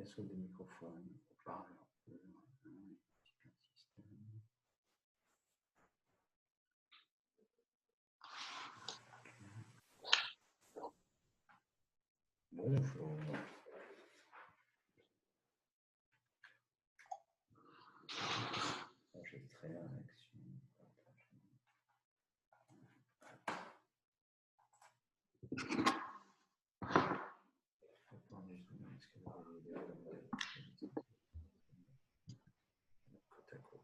sur des microphones, haut-parleurs, bonjour. Enregistrer la réaction. Côte à côte.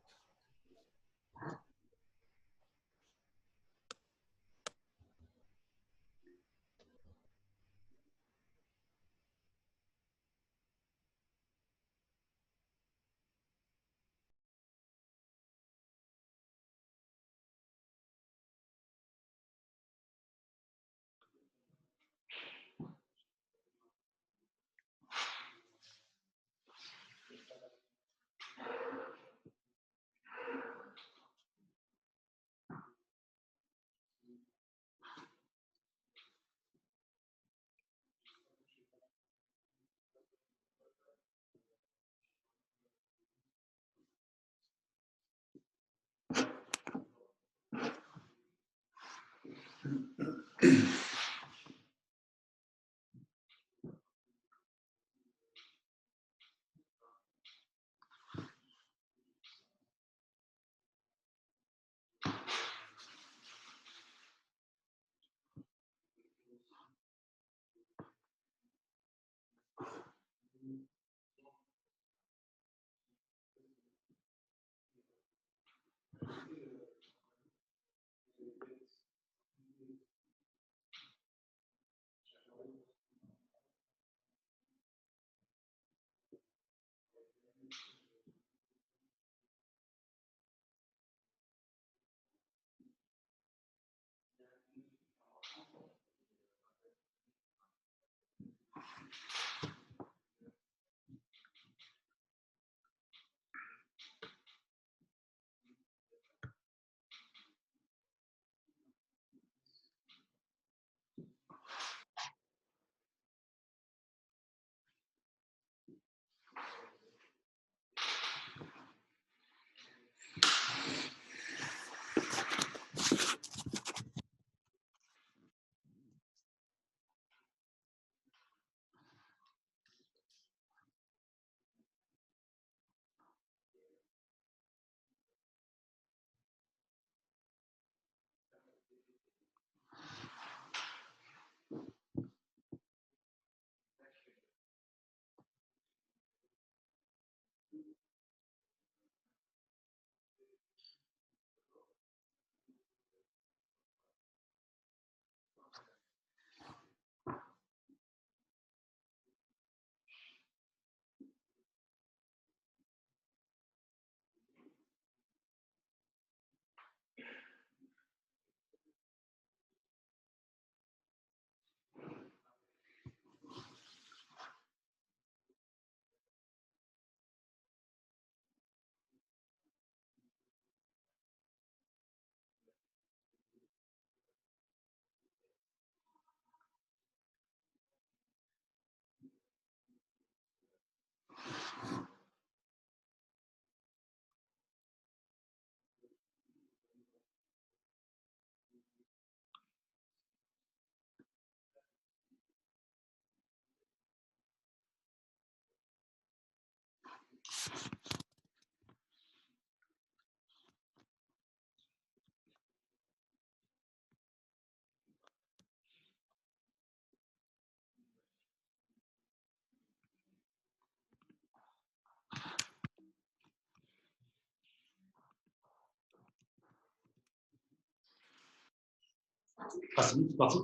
Ah, c'est parti.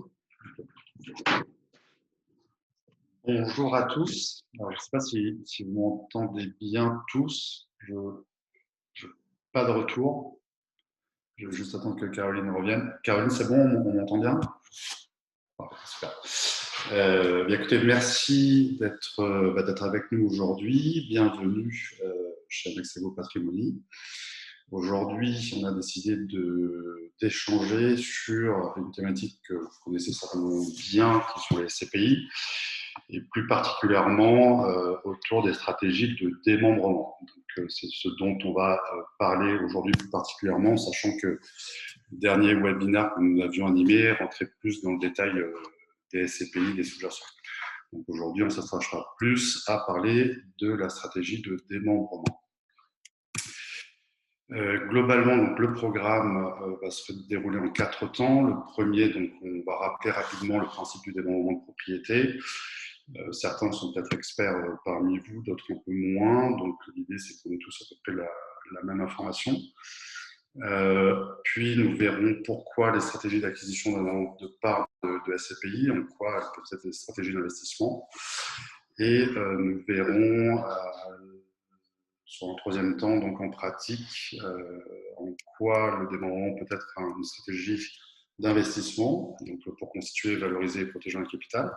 Bonjour à tous. Alors, je ne sais pas si vous m'entendez bien tous. Pas de retour. Je vais juste attendre que Caroline revienne. Caroline, c'est bon, on m'entend bien? Super. Bien, écoutez, merci d'être avec nous aujourd'hui. Bienvenue chez Amexego Patrimony. Aujourd'hui, on a décidé d'échanger sur une thématique que vous connaissez certainement bien, qui sont les SCPI. et plus particulièrement autour des stratégies de démembrement. C'est ce dont on va parler aujourd'hui plus particulièrement, sachant que le dernier webinaire que nous avions animé rentrait plus dans le détail des SCPI, des sous-jacents. Donc aujourd'hui, on s'attachera plus à parler de la stratégie de démembrement. Globalement, donc, le programme va se dérouler en 4 temps. Le premier, donc, on va rappeler rapidement le principe du démembrement de propriété. Certains sont peut-être experts parmi vous, d'autres un peu moins. Donc l'idée, c'est qu'on ait tous à peu près la même information. Puis nous verrons pourquoi les stratégies d'acquisition de parts de SCPI, en quoi elles peuvent être des stratégies d'investissement. Et nous verrons sur un troisième temps, donc en pratique, en quoi le démembrement peut être une stratégie d'investissement, donc pour constituer, valoriser et protéger un capital.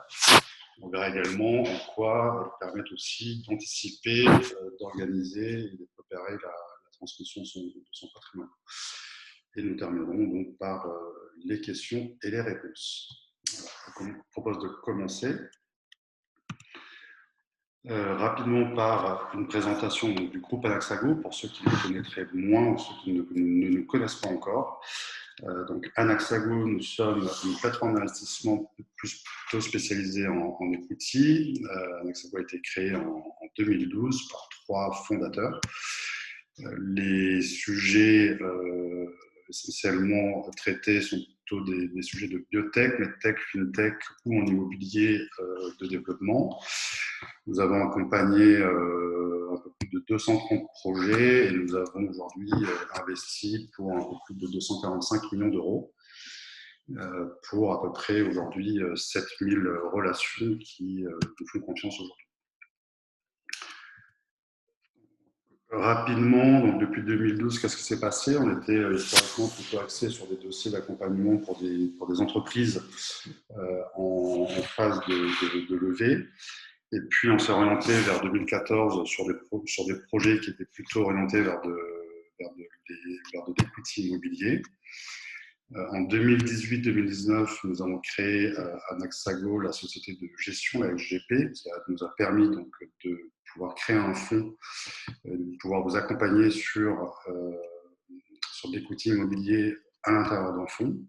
On verra également en quoi elles permettent aussi d'anticiper, d'organiser et de préparer la transmission de son patrimoine. Et nous terminerons donc par les questions et les réponses. Voilà. Je propose de commencer. Rapidement par une présentation donc, du groupe Anaxago, pour ceux qui le connaîtraient moins ou ceux qui ne nous connaissent pas encore. Donc Anaxago, nous sommes une plateforme d'investissement plutôt spécialisée en equity. Anaxago a été créé en 2012 par 3 fondateurs. Les sujets essentiellement traités sont plutôt des sujets de biotech, medtech, fintech ou en immobilier de développement. Nous avons accompagné un peu plus de 230 projets et nous avons aujourd'hui investi pour un peu plus de 245 millions d'euros pour à peu près aujourd'hui 7000 relations qui nous font confiance aujourd'hui. Rapidement, donc depuis 2012, qu'est-ce qui s'est passé? On était historiquement plutôt axé sur des dossiers d'accompagnement pour des entreprises en phase de levée. Et puis, on s'est orienté vers 2014 sur des projets qui étaient plutôt orientés vers de l'equity immobilier. En 2018-2019, nous avons créé Anaxago, la société de gestion, la SGP, qui nous a permis donc de pouvoir créer un fonds, de pouvoir vous accompagner sur l'equity immobilier à l'intérieur d'un fonds.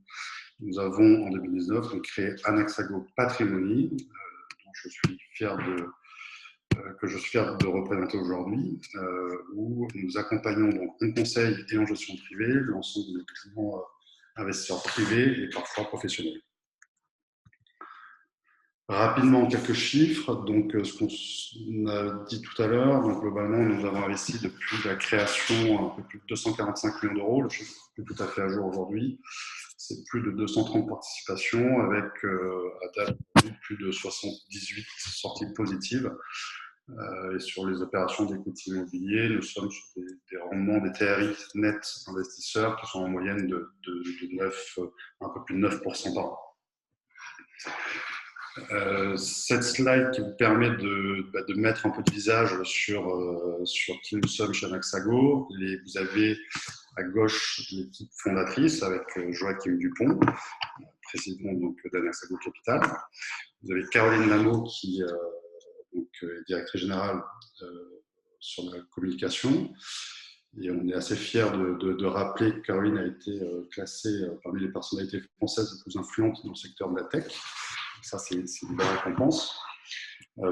Nous avons en 2019 donc, créé Anaxago Patrimony, dont je suis fier de représenter aujourd'hui, où nous accompagnons donc en conseil et en gestion privée l'ensemble des clients investisseurs privés et parfois professionnels. Rapidement, quelques chiffres. Donc, ce qu'on a dit tout à l'heure, donc globalement, nous avons investi depuis la création un peu plus de 245 millions d'euros. Le chiffre est tout à fait à jour aujourd'hui. C'est plus de 230 participations avec à date plus de 78 sorties positives. Et sur les opérations d'écoute immobilier, nous sommes sur des rendements des TRI nets investisseurs qui sont en moyenne de 9, un peu plus de 9% par an. Cette slide qui vous permet de mettre un peu de visage sur qui nous sommes chez Anaxago. Vous avez à gauche l'équipe fondatrice avec Joachim Dupont, président d'Anaxago Capital. Vous avez Caroline Lameau qui est directrice générale sur la communication. Et on est assez fiers de rappeler que Caroline a été classée parmi les personnalités françaises les plus influentes dans le secteur de la tech. Ça, c'est une belle récompense.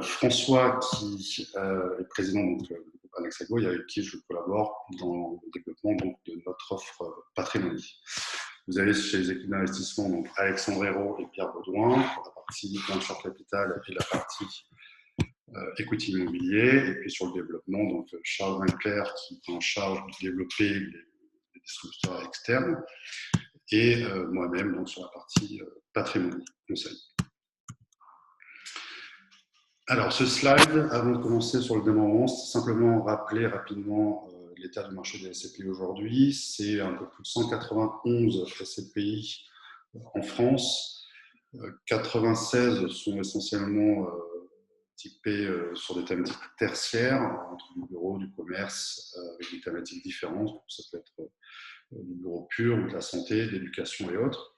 François, qui est président du groupe Anaxago et avec qui je collabore dans le développement de notre offre Patrimony. Vous avez chez les équipes d'investissement donc Alexandre Hérault et Pierre Baudouin pour la partie venture capital et la partie equity immobilier. Et puis sur le développement, donc Charles Winkler qui est en charge de développer les distributeurs externes et moi-même donc sur la partie Patrimony conseil. Alors, ce slide, avant de commencer sur le démembrement, c'est simplement rappeler rapidement l'état du marché des SCPI aujourd'hui. C'est un peu plus de 191 SCPI en France. 96 sont essentiellement typés sur des thématiques tertiaires, entre du bureau, du commerce, avec des thématiques différentes. Ça peut être du bureau pur, ou de la santé, de l'éducation et autres.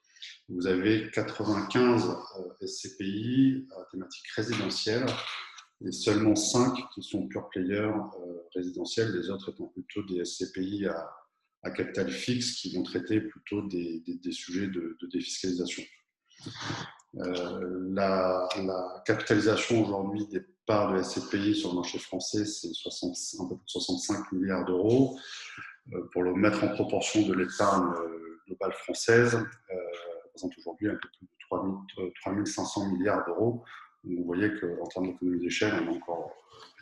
Vous avez 95 SCPI à thématique résidentielle et seulement 5 qui sont pure players résidentiels, les autres étant plutôt des SCPI à capital fixe qui vont traiter plutôt des sujets de défiscalisation. La capitalisation aujourd'hui des parts de SCPI sur le marché français, c'est un peu plus de 65 milliards d'euros. Pour le mettre en proportion de l'épargne globale française, représente aujourd'hui un peu plus de 3 500 milliards d'euros. Donc vous voyez qu'en termes d'économie d'échelle, il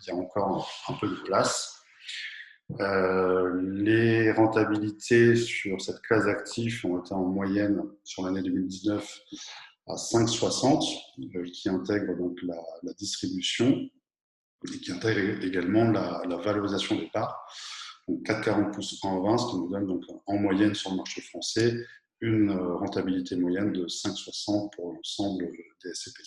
y a encore un peu de place. Les rentabilités sur cette classe d'actifs ont été en moyenne sur l'année 2019 à 5,60, qui intègre donc la distribution et qui intègre également la valorisation des parts. Donc 4,40 plus 1,20, ce qui nous donne donc en moyenne sur le marché français une rentabilité moyenne de 5,60 pour l'ensemble des SCPI.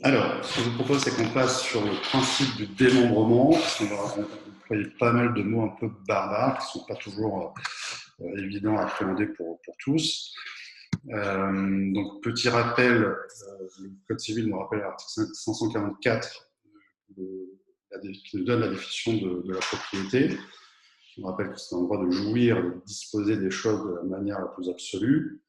Alors, ce que je vous propose, c'est qu'on passe sur le principe du démembrement, parce qu'on va employer pas mal de mots un peu barbares, qui ne sont pas toujours évidents à appréhender pour tous. Donc, petit rappel, le Code civil nous rappelle l'article 544 qui nous donne la définition de la propriété. On rappelle que c'est un droit de jouir, de disposer des choses de la manière la plus absolue.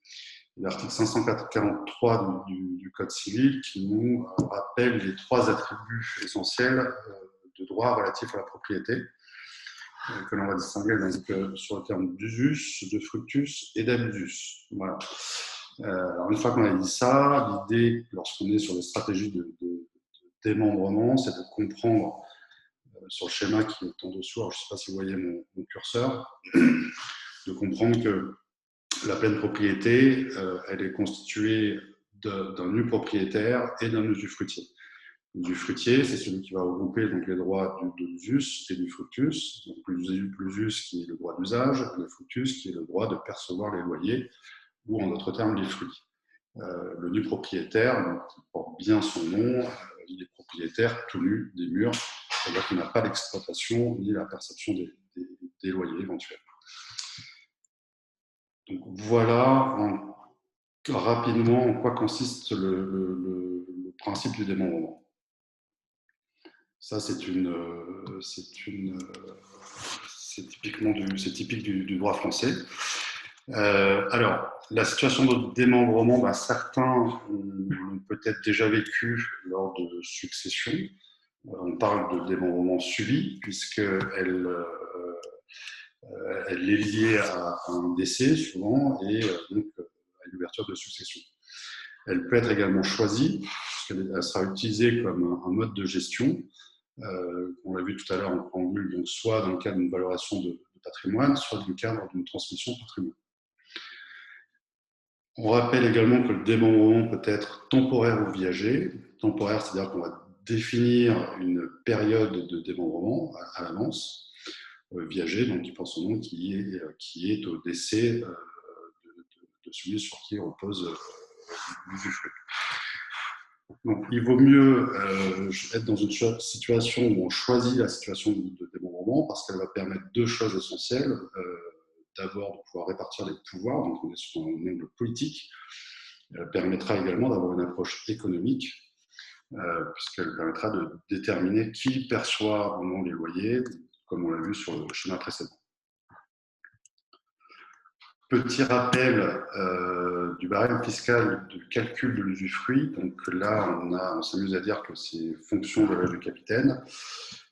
L'article 543 du Code civil qui nous rappelle les 3 attributs essentiels de droit relatifs à la propriété, que l'on va distinguer donc, sur le terme d'usus, de fructus et d'abusus. Voilà. Alors une fois qu'on a dit ça, l'idée, lorsqu'on est sur les stratégies de démembrement, c'est de comprendre sur le schéma qui est en dessous, alors je ne sais pas si vous voyez mon curseur, de comprendre que la pleine propriété, elle est constituée d'un nu propriétaire et d'un usufruitier. L'usufruitier, c'est celui qui va regrouper donc, les droits de l'usus et du fructus. Donc, l'usus qui est le droit d'usage, le fructus qui est le droit de percevoir les loyers, ou en d'autres termes les fruits. Le nu propriétaire, donc, qui porte bien son nom, il est propriétaire tout nu des murs, c'est-à-dire qu'il n'a pas l'exploitation ni la perception des loyers éventuels. Donc voilà rapidement en quoi consiste le principe du démembrement. Ça, c'est typique du droit français. Alors, la situation de démembrement, certains l'ont peut-être déjà vécu lors de succession. On parle de démembrement subi, puisqu'elle est liée à un décès souvent et donc à une ouverture de succession. Elle peut être également choisie, puisqu'elle sera utilisée comme un mode de gestion. On l'a vu tout à l'heure en préambule, donc soit dans le cadre d'une valorisation de patrimoine, soit dans le cadre d'une transmission de patrimoine. On rappelle également que le démembrement peut être temporaire ou viager. Temporaire, c'est-à-dire qu'on va définir une période de démembrement à l'avance. Viager, donc qui porte son nom, qui est au décès de celui sur qui repose l'usufruit. Donc, il vaut mieux être dans une situation où on choisit la situation de démembrement parce qu'elle va permettre 2 choses essentielles. D'abord, de pouvoir répartir les pouvoirs, donc on est sur un angle politique. Elle permettra également d'avoir une approche économique, puisqu'elle permettra de déterminer qui perçoit ou non les loyers, comme on l'a vu sur le schéma précédent. Petit rappel du barème fiscal de calcul de l'usufruit. Donc là, on s'amuse à dire que c'est fonction de l'âge du capitaine.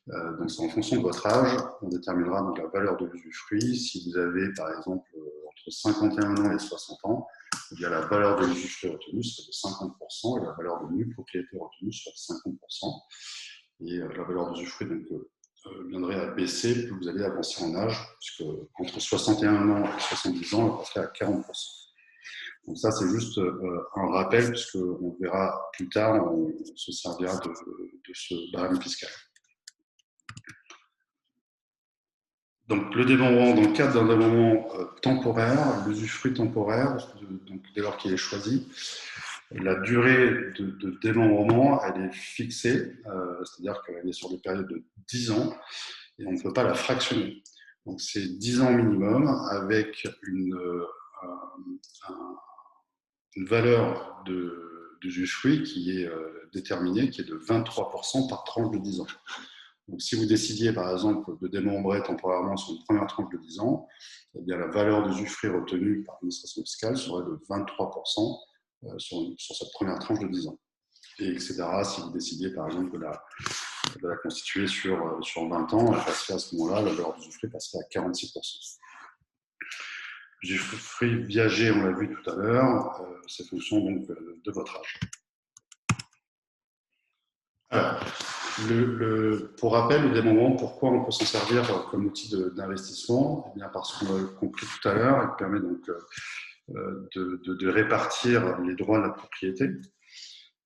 Donc c'est en fonction de votre âge. On déterminera donc la valeur de l'usufruit. Si vous avez par exemple entre 51 ans et 60 ans, eh bien, la valeur de l'usufruit retenue serait de 50% et la valeur de nue propriété retenue serait de 50%. Et la valeur d'usufruit viendrait à baisser plus vous allez avancer en âge, puisque entre 61 ans et 70 ans, elle passerait à 40%. Donc ça, c'est juste un rappel, puisqu'on verra plus tard, on se servira de ce barème fiscal. Donc le démembrement, dans le cadre d'un démembrement temporaire, l'usufruit temporaire, donc dès lors qu'il est choisi, la durée de démembrement, elle est fixée, c'est-à-dire qu'elle est sur des périodes de 10 ans, et on ne peut pas la fractionner. Donc c'est 10 ans minimum avec une valeur d'usufruit qui est déterminée, qui est de 23% par tranche de 10 ans. Donc, si vous décidiez, par exemple, de démembrer temporairement sur une première tranche de 10 ans, eh bien, la valeur d'usufruit retenue par l'administration fiscale serait de 23% sur cette première tranche de 10 ans. Et etc. Si vous décidiez, par exemple, de la constituer sur 20 ans, elle passerait à ce moment-là, la valeur d'usufruit passerait à 46%. L'usufruit viager, on l'a vu tout à l'heure, c'est fonction donc de votre âge. Alors, pour rappel, le démembrement, pourquoi on peut s'en servir comme outil d'investissement? Eh bien, parce qu'on l'a compris tout à l'heure, il permet donc de répartir les droits de la propriété.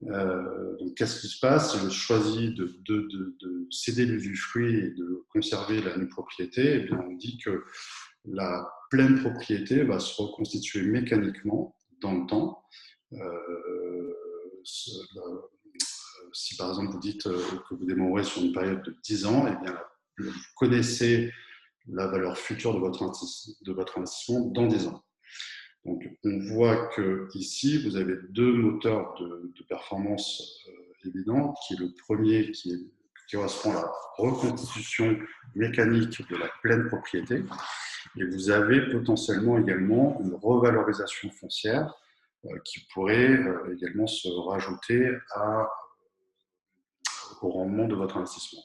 Donc, qu'est-ce qui se passe? Si je choisis de céder l'usufruit et de conserver la nue propriété, eh bien, on dit que la pleine propriété va se reconstituer mécaniquement dans le temps. Si par exemple vous dites que vous démembrez sur une période de 10 ans, eh bien, vous connaissez la valeur future de votre investissement dans 10 ans. Donc on voit que ici vous avez deux moteurs de performance évidents, qui est le premier qui correspond à la reconstitution mécanique de la pleine propriété, et vous avez potentiellement également une revalorisation foncière qui pourrait également se rajouter au rendement de votre investissement.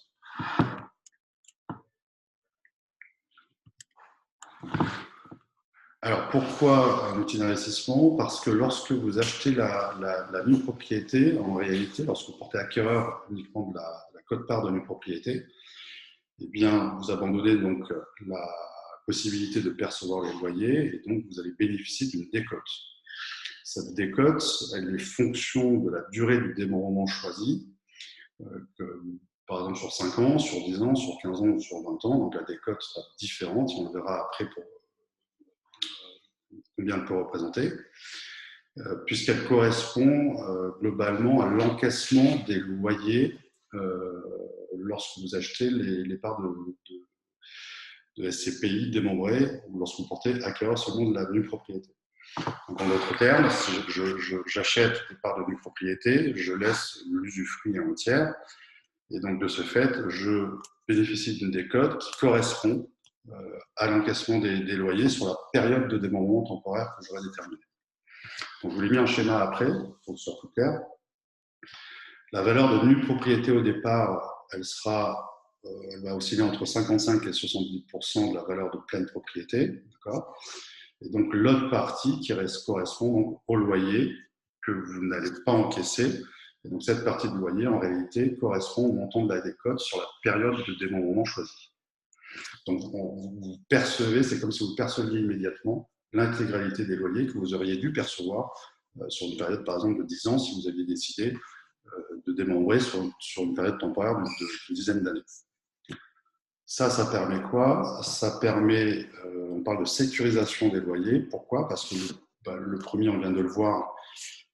Alors, pourquoi un outil d'investissement? Parce que lorsque vous achetez la nue propriété, en réalité, lorsque vous portez acquéreur uniquement de la quote-part de nue propriété, eh bien, vous abandonnez donc la possibilité de percevoir les loyers et donc vous allez bénéficier d'une décote. Cette décote, elle est fonction de la durée du démembrement choisi, par exemple sur 5 ans, sur 10 ans, sur 15 ans ou sur 20 ans. Donc la décote sera différente, on verra après pour combien elle peut représenter, puisqu'elle correspond globalement à l'encaissement des loyers lorsque vous achetez les parts de SCPI démembrées ou lorsque vous portez acquéreur seulement de la nue propriété. Donc, en d'autres termes, si j'achète des parts de nue propriété, je laisse l'usufruit en entière, et donc de ce fait, je bénéficie d'une décote qui correspond à l'encaissement des loyers sur la période de démembrement temporaire que j'aurai déterminée. Donc, je vous l'ai mis en schéma après, pour que ce soit plus clair. La valeur de nue propriété au départ, elle va osciller entre 55 et 70% de la valeur de pleine propriété. Et donc, l'autre partie qui correspond donc au loyer que vous n'allez pas encaisser. Et donc, cette partie de loyer, en réalité, correspond au montant de la décote sur la période de démembrement choisie. Donc, vous percevez, c'est comme si vous perceviez immédiatement l'intégralité des loyers que vous auriez dû percevoir sur une période, par exemple, de 10 ans, si vous aviez décidé de démembrer sur une période temporaire d'une dizaine d'années. Ça permet quoi? Ça permet, on parle de sécurisation des loyers. Pourquoi? Parce que le premier, on vient de le voir,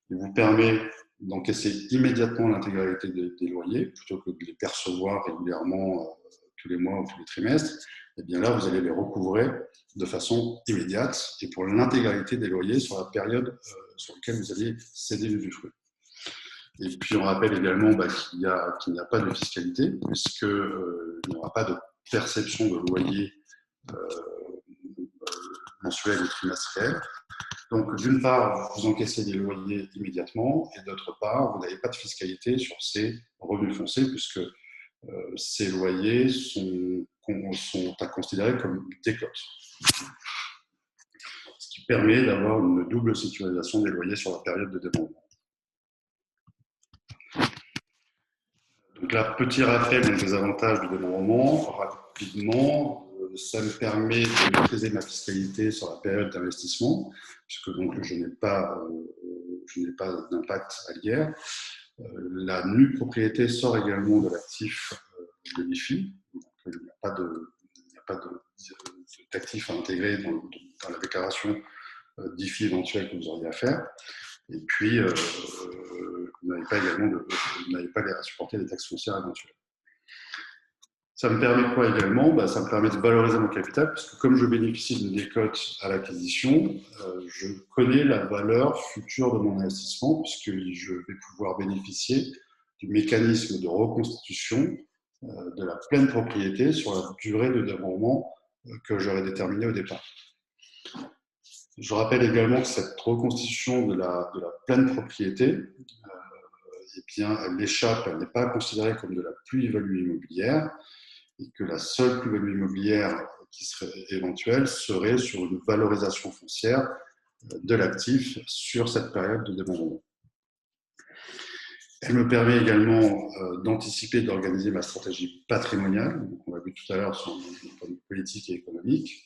il vous permet d'encaisser immédiatement l'intégralité des loyers, plutôt que de les percevoir régulièrement tous les mois ou tous les trimestres. Et bien là, vous allez les recouvrer de façon immédiate et pour l'intégralité des loyers sur la période sur laquelle vous allez céder l'usufruit. Et puis on rappelle également qu'il n'y a pas de fiscalité, puisqu'il n'y aura pas de perception de loyer mensuel ou trimestriel. Donc d'une part, vous encaissez des loyers immédiatement, et d'autre part, vous n'avez pas de fiscalité sur ces revenus fonciers, puisque ces loyers sont à considérer comme décote. Ce qui permet d'avoir une double sécurisation des loyers sur la période de démembrement. Donc là, petit rappel des avantages du démembrement. Rapidement, ça me permet de maîtriser ma fiscalité sur la période d'investissement, puisque donc je n'ai pas d'impact à l'IR. La nue propriété sort également de l'actif de l'IFI. Il n'y a pas d'actif à intégrer dans la déclaration d'IFI éventuelle que vous auriez à faire. Et puis, vous n'avez pas à supporter les taxes foncières éventuelles. Ça me permet quoi également? Ça me permet de valoriser mon capital, puisque comme je bénéficie d'une décote à l'acquisition, je connais la valeur future de mon investissement, puisque je vais pouvoir bénéficier du mécanisme de reconstitution de la pleine propriété sur la durée de développement que j'aurais déterminé au départ. Je rappelle également que cette reconstitution de la pleine propriété, eh bien, elle échappe, elle n'est pas considérée comme de la plus-value immobilière, et que la seule plus-value immobilière qui serait éventuelle serait sur une valorisation foncière de l'actif sur cette période de développement. Elle me permet également d'anticiper, d'organiser ma stratégie patrimoniale. Donc, on l'a vu tout à l'heure sur le point de vue politique et économique.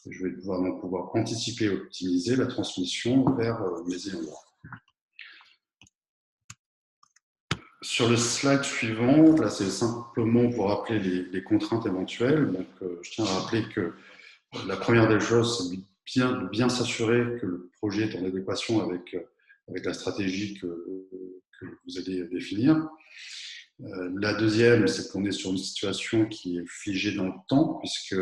Je vais pouvoir anticiper et optimiser la transmission vers mes ayants droit. Sur le slide suivant, là c'est simplement pour rappeler les contraintes éventuelles. Donc, je tiens à rappeler que la première des choses, c'est de bien s'assurer que le projet est en adéquation avec la stratégie que vous allez définir. La deuxième, c'est qu'on est sur une situation qui est figée dans le temps, puisque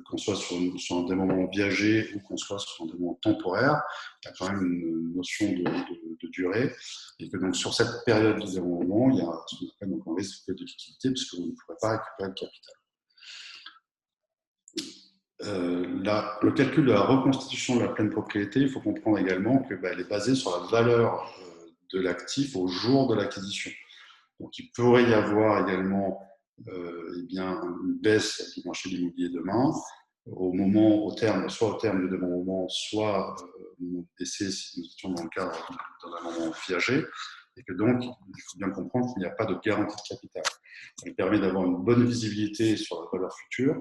qu'on soit sur un démembrement viager ou qu'on soit sur un démembrement temporaire, il y a quand même une notion de durée, et que donc sur cette période de démembrement, il y a ce qu'on appelle donc un risque de liquidité, puisque vous ne pourrez pas récupérer le capital. Le calcul de la reconstitution de la pleine propriété, il faut comprendre également qu'elle est basée sur la valeur de l'actif au jour de l'acquisition. Donc il pourrait y avoir également une baisse du marché de l'immobilier demain, soit au terme du démembrement, soit mon décès si nous étions dans le cadre d'un démembrement viager, et que donc il faut bien comprendre qu'il n'y a pas de garantie de capital. Ça permet d'avoir une bonne visibilité sur la valeur future,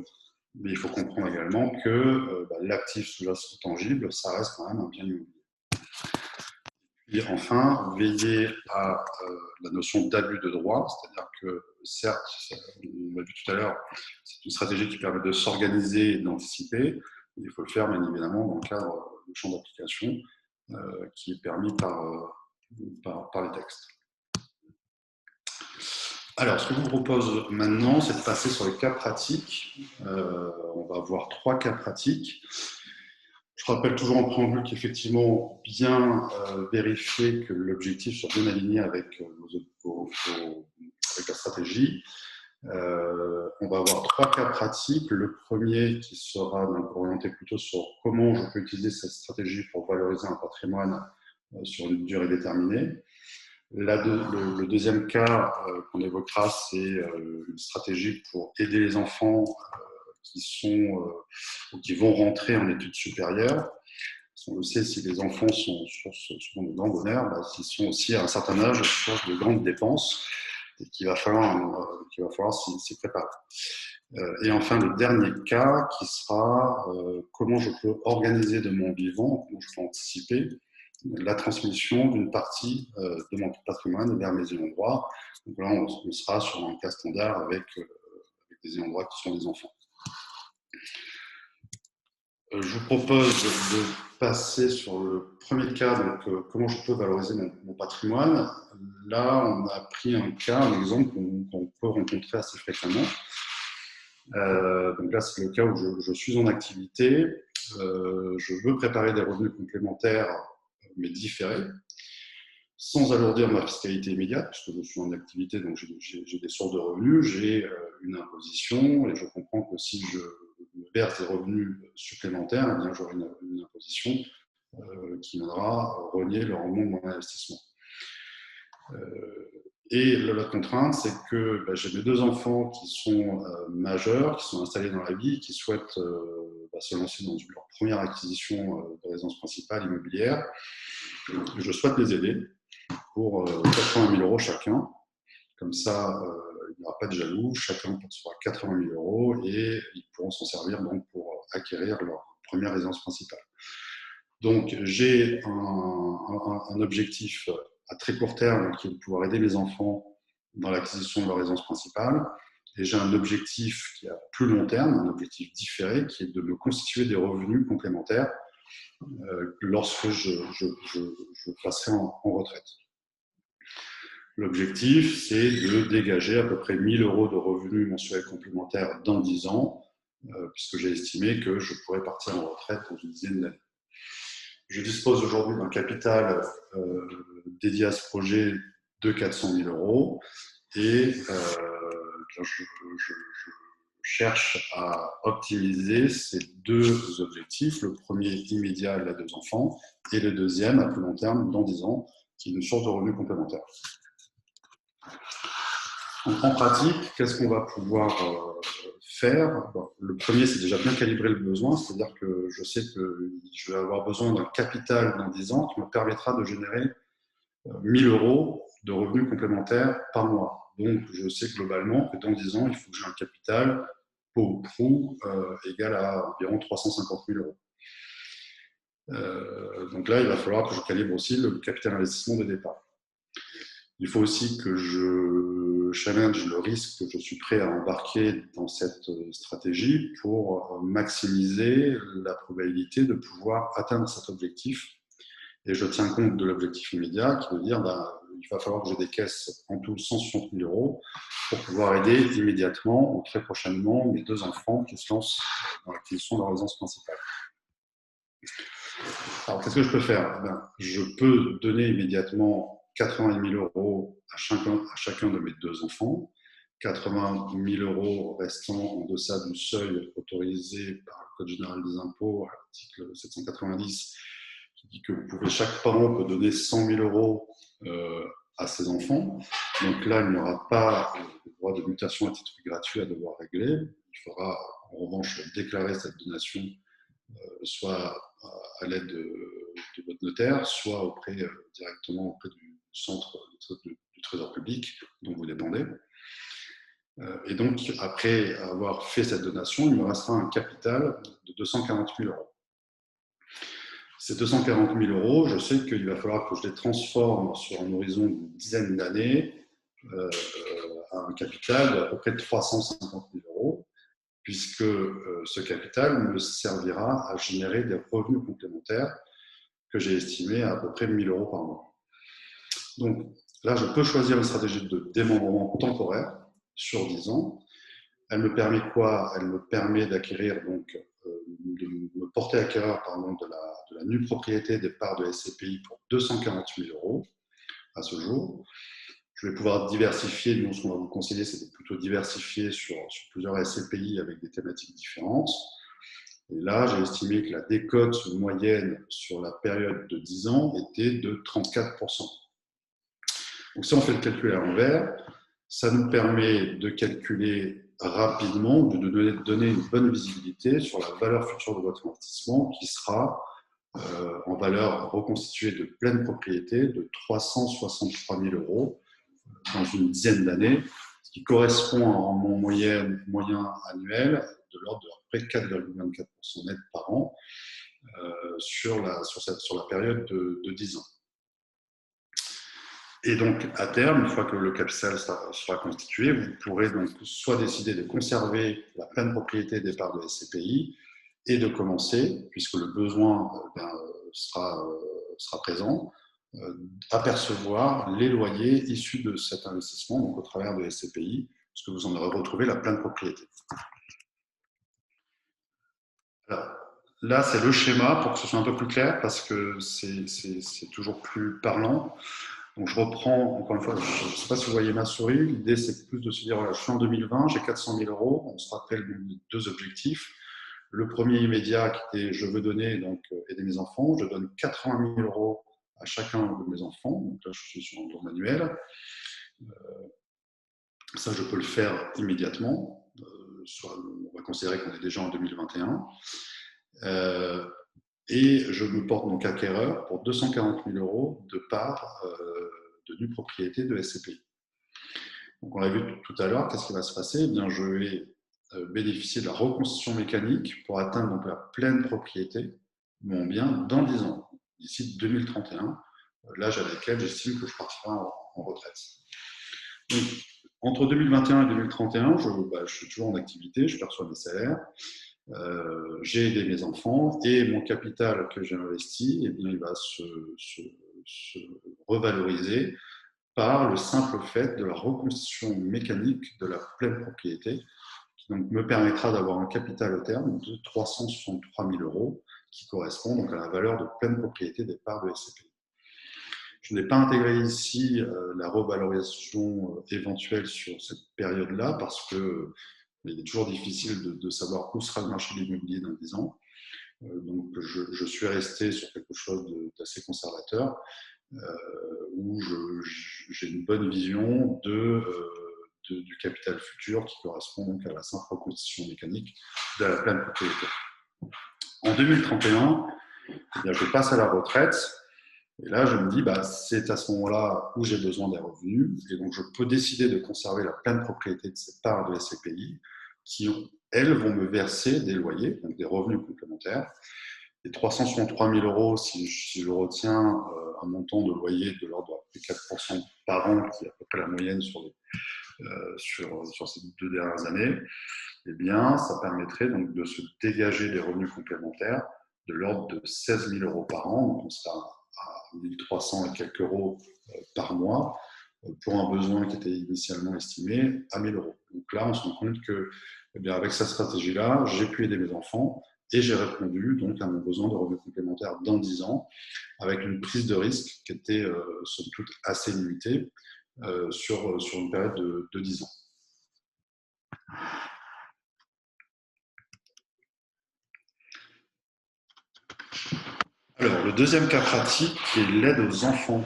mais il faut comprendre également que l'actif sous-jacent tangible, ça reste quand même un bien immobilier. Et enfin, veiller à la notion d'abus de droit, c'est-à-dire que certes, on l'a vu tout à l'heure, c'est une stratégie qui permet de s'organiser et d'anticiper, mais il faut le faire bien évidemment dans le cadre du champ d'application qui est permis par les textes. Alors, ce que je vous propose maintenant, c'est de passer sur les cas pratiques. On va voir 3 cas pratiques. Je rappelle toujours en préambule qu'effectivement, bien vérifier que l'objectif soit bien aligné avec la stratégie. On va avoir 3 cas pratiques. Le premier qui sera donc orienté plutôt sur comment je peux utiliser cette stratégie pour valoriser un patrimoine sur une durée déterminée. Le deuxième cas qu'on évoquera, c'est une stratégie pour aider les enfants qui vont rentrer en études supérieures. On le sait, si les enfants sont souvent de grands bonheurs, ils sont aussi à un certain âge source de grandes dépenses et qu'il va falloir s'y préparer. Et enfin, le dernier cas qui sera comment je peux organiser de mon vivant, comment je peux anticiper la transmission d'une partie de mon patrimoine vers mes ayants droit. Donc là, on sera sur un cas standard avec des ayants droit qui sont des enfants. Je vous propose de passer sur le premier cas, donc comment je peux valoriser mon patrimoine. Là, on a pris un exemple qu'on peut rencontrer assez fréquemment. Donc là, c'est le cas où je suis en activité, je veux préparer des revenus complémentaires, mais différés, sans alourdir ma fiscalité immédiate, puisque je suis en activité, donc j'ai des sources de revenus, j'ai une imposition, et je comprends que si je me verse des revenus supplémentaires, eh bien j'aurai une imposition qui viendra renier le rendement de mon investissement. Et la contrainte, c'est que j'ai mes 2 enfants qui sont majeurs, qui sont installés dans la vie, qui souhaitent se lancer dans leur première acquisition de résidence principale immobilière. Je souhaite les aider pour 80 000 € chacun. Comme ça, il n'y aura pas de jaloux, chacun percevra 80 000 € et ils pourront s'en servir donc, pour acquérir leur première résidence principale. Donc, j'ai un objectif à très court terme qui est de pouvoir aider mes enfants dans l'acquisition de leur résidence principale. Et j'ai un objectif qui est à plus long terme, un objectif différé, qui est de me constituer des revenus complémentaires lorsque je passerai en retraite. L'objectif, c'est de dégager à peu près 1 000 € de revenus mensuels complémentaires dans 10 ans, puisque j'ai estimé que je pourrais partir en retraite dans une dizaine d'années. Je dispose aujourd'hui d'un capital dédié à ce projet de 400 000 € et je cherche à optimiser ces deux objectifs. Le premier immédiat, il a 2 enfants, et le deuxième, à plus long terme, dans 10 ans, qui est une source de revenus complémentaires. Donc, en pratique, qu'est-ce qu'on va pouvoir faire? Le premier, c'est déjà bien calibrer le besoin, c'est-à-dire que je sais que je vais avoir besoin d'un capital dans 10 ans qui me permettra de générer 1 000 € de revenus complémentaires par mois. Donc, je sais globalement que dans 10 ans, il faut que j'ai un capital peu ou prou égal à environ 350 000 €. Donc là, il va falloir que je calibre aussi le capital investissement de départ. Il faut aussi que je challenge le risque que je suis prêt à embarquer dans cette stratégie pour maximiser la probabilité de pouvoir atteindre cet objectif. Et je tiens compte de l'objectif immédiat qui veut dire il va falloir que j'ai des caisses en tout 160 000 € pour pouvoir aider immédiatement ou très prochainement mes 2 enfants qui sont dans la résidence principale. Alors, qu'est-ce que je peux faire? Je peux donner immédiatement 80 000 € à chacun de mes 2 enfants, 80 000 € restant en deçà du seuil autorisé par le Code général des impôts, article 790, qui dit que chaque parent peut donner 100 000 € à ses enfants. Donc là, il n'y aura pas de droit de mutation à titre gratuit à devoir régler. Il faudra en revanche déclarer cette donation soit à l'aide de votre notaire, soit directement auprès du centre du Trésor public dont vous dépendez. Et donc, après avoir fait cette donation, il me restera un capital de 240 000 €. Ces 240 000 €, je sais qu'il va falloir que je les transforme sur un horizon d'une dizaine d'années à un capital d'à peu près 350 000 €, puisque ce capital me servira à générer des revenus complémentaires que j'ai estimés à peu près 1 000 € par mois. Donc là, je peux choisir une stratégie de démembrement temporaire sur 10 ans. Elle me permet quoi? Elle me permet d'acquérir, de me porter acquéreur de la nue propriété des parts de SCPI pour 240 000 € à ce jour. Je vais pouvoir diversifier, nous, ce qu'on va vous conseiller, c'est de plutôt diversifier sur plusieurs SCPI avec des thématiques différentes. Et là, j'ai estimé que la décote moyenne sur la période de 10 ans était de 34%. Donc, si on fait le calcul à l'envers, ça nous permet de calculer rapidement, de donner une bonne visibilité sur la valeur future de votre investissement qui sera en valeur reconstituée de pleine propriété de 363 000 € dans une dizaine d'années, ce qui correspond à un moyen annuel de l'ordre de près de 4,24% net par an sur la période de 10 ans. Et donc, à terme, une fois que le capital sera constitué, vous pourrez donc soit décider de conserver la pleine propriété des parts de SCPI et de commencer, puisque le besoin sera présent, à percevoir les loyers issus de cet investissement, donc au travers de SCPI, parce que vous en aurez retrouvé la pleine propriété. Alors, là, c'est le schéma pour que ce soit un peu plus clair, parce que c'est toujours plus parlant. Donc, je reprends, encore une fois, je ne sais pas si vous voyez ma souris, l'idée c'est plus de se dire, voilà, je suis en 2020, j'ai 400 000 €, on se rappelle de 2 objectifs. Le premier immédiat qui était, je veux donner, donc aider mes enfants, je donne 80 000 € à chacun de mes enfants, donc là je suis sur un tour manuel. Ça, je peux le faire immédiatement, on va considérer qu'on est déjà en 2021. Et je me porte donc acquéreur pour 240 000 € de parts de nue propriété de SCPI. Donc on l'a vu tout à l'heure, qu'est-ce qui va se passer? Eh bien, je vais bénéficier de la reconstitution mécanique pour atteindre donc la pleine propriété de mon bien dans 10 ans, d'ici 2031, l'âge à laquelle j'estime que je partirai en retraite. Donc, entre 2021 et 2031, je suis toujours en activité, je perçois mes salaires. J'ai aidé mes enfants et mon capital que j'ai investi, eh bien, il va se revaloriser par le simple fait de la reconstitution mécanique de la pleine propriété, qui donc me permettra d'avoir un capital au terme de 363 000 €, qui correspond donc à la valeur de pleine propriété des parts de SCPI. Je n'ai pas intégré ici la revalorisation éventuelle sur cette période-là parce que il est toujours difficile de savoir où sera le marché de l'immobilier dans 10 ans. Donc, je suis resté sur quelque chose d'assez conservateur, où j'ai une bonne vision du capital futur qui correspond donc à la simple reconstitution mécanique de la pleine propriété. En 2031, eh bien, je passe à la retraite. Et là, je me dis, c'est à ce moment-là où j'ai besoin des revenus. Et donc, je peux décider de conserver la pleine propriété de ces parts de SCPI qui, elles, vont me verser des loyers, donc des revenus complémentaires. Et 363 000 €, si je retiens un montant de loyer de l'ordre de 4% par an, qui est à peu près la moyenne sur ces 2 dernières années, eh bien, ça permettrait donc de se dégager des revenus complémentaires de l'ordre de 16 000 € par an. Donc, on sera à 1 300 et quelques euros par mois pour un besoin qui était initialement estimé à 1 000 €. Donc là, on se rend compte que, eh bien, avec cette stratégie-là, j'ai pu aider mes enfants et j'ai répondu donc à mon besoin de revenus complémentaires dans 10 ans avec une prise de risque qui était somme toute assez limitée sur une période de 10 ans. Alors, le deuxième cas pratique qui est l'aide aux enfants.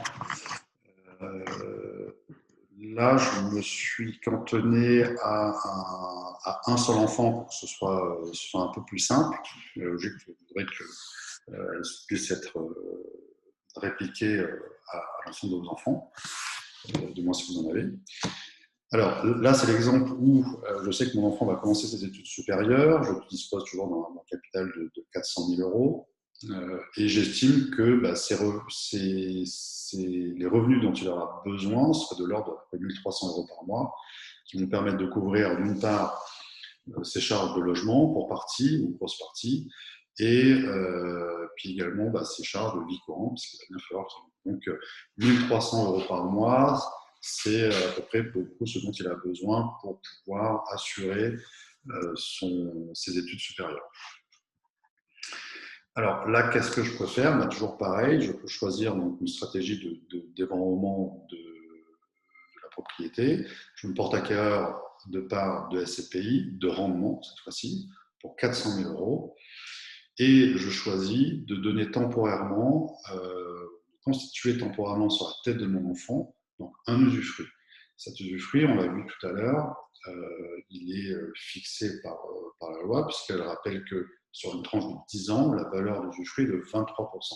Là, je me suis cantonné à un seul enfant pour que ce soit un peu plus simple. Je voudrais qu'elle puisse être répliquée à l'ensemble de vos enfants, du moins si vous en avez. Alors là, c'est l'exemple où je sais que mon enfant va commencer ses études supérieures. Je dispose toujours d'un capital de 400 000 €. Et j'estime que les revenus dont il aura besoin seraient de l'ordre de 1 300 € par mois, qui vont permettre de couvrir d'une part ses charges de logement pour partie ou grosse partie, et puis également ses charges de vie courante, puisqu'il va bien falloir qu'il... Donc 1 300 € par mois, c'est à peu près beaucoup ce dont il a besoin pour pouvoir assurer ses études supérieures. Alors là, qu'est-ce que je peux faire? Toujours pareil, je peux choisir donc une stratégie d'évanouement de la propriété. Je me porte acquéreur de parts de SCPI, de rendement cette fois-ci, pour 400 000 €. Et je choisis de donner temporairement, de constituer temporairement sur la tête de mon enfant, donc un usufruit. Cet usufruit, on l'a vu tout à l'heure, il est fixé par la loi, puisqu'elle rappelle que sur une tranche de 10 ans, la valeur d'usufruit est de 23%.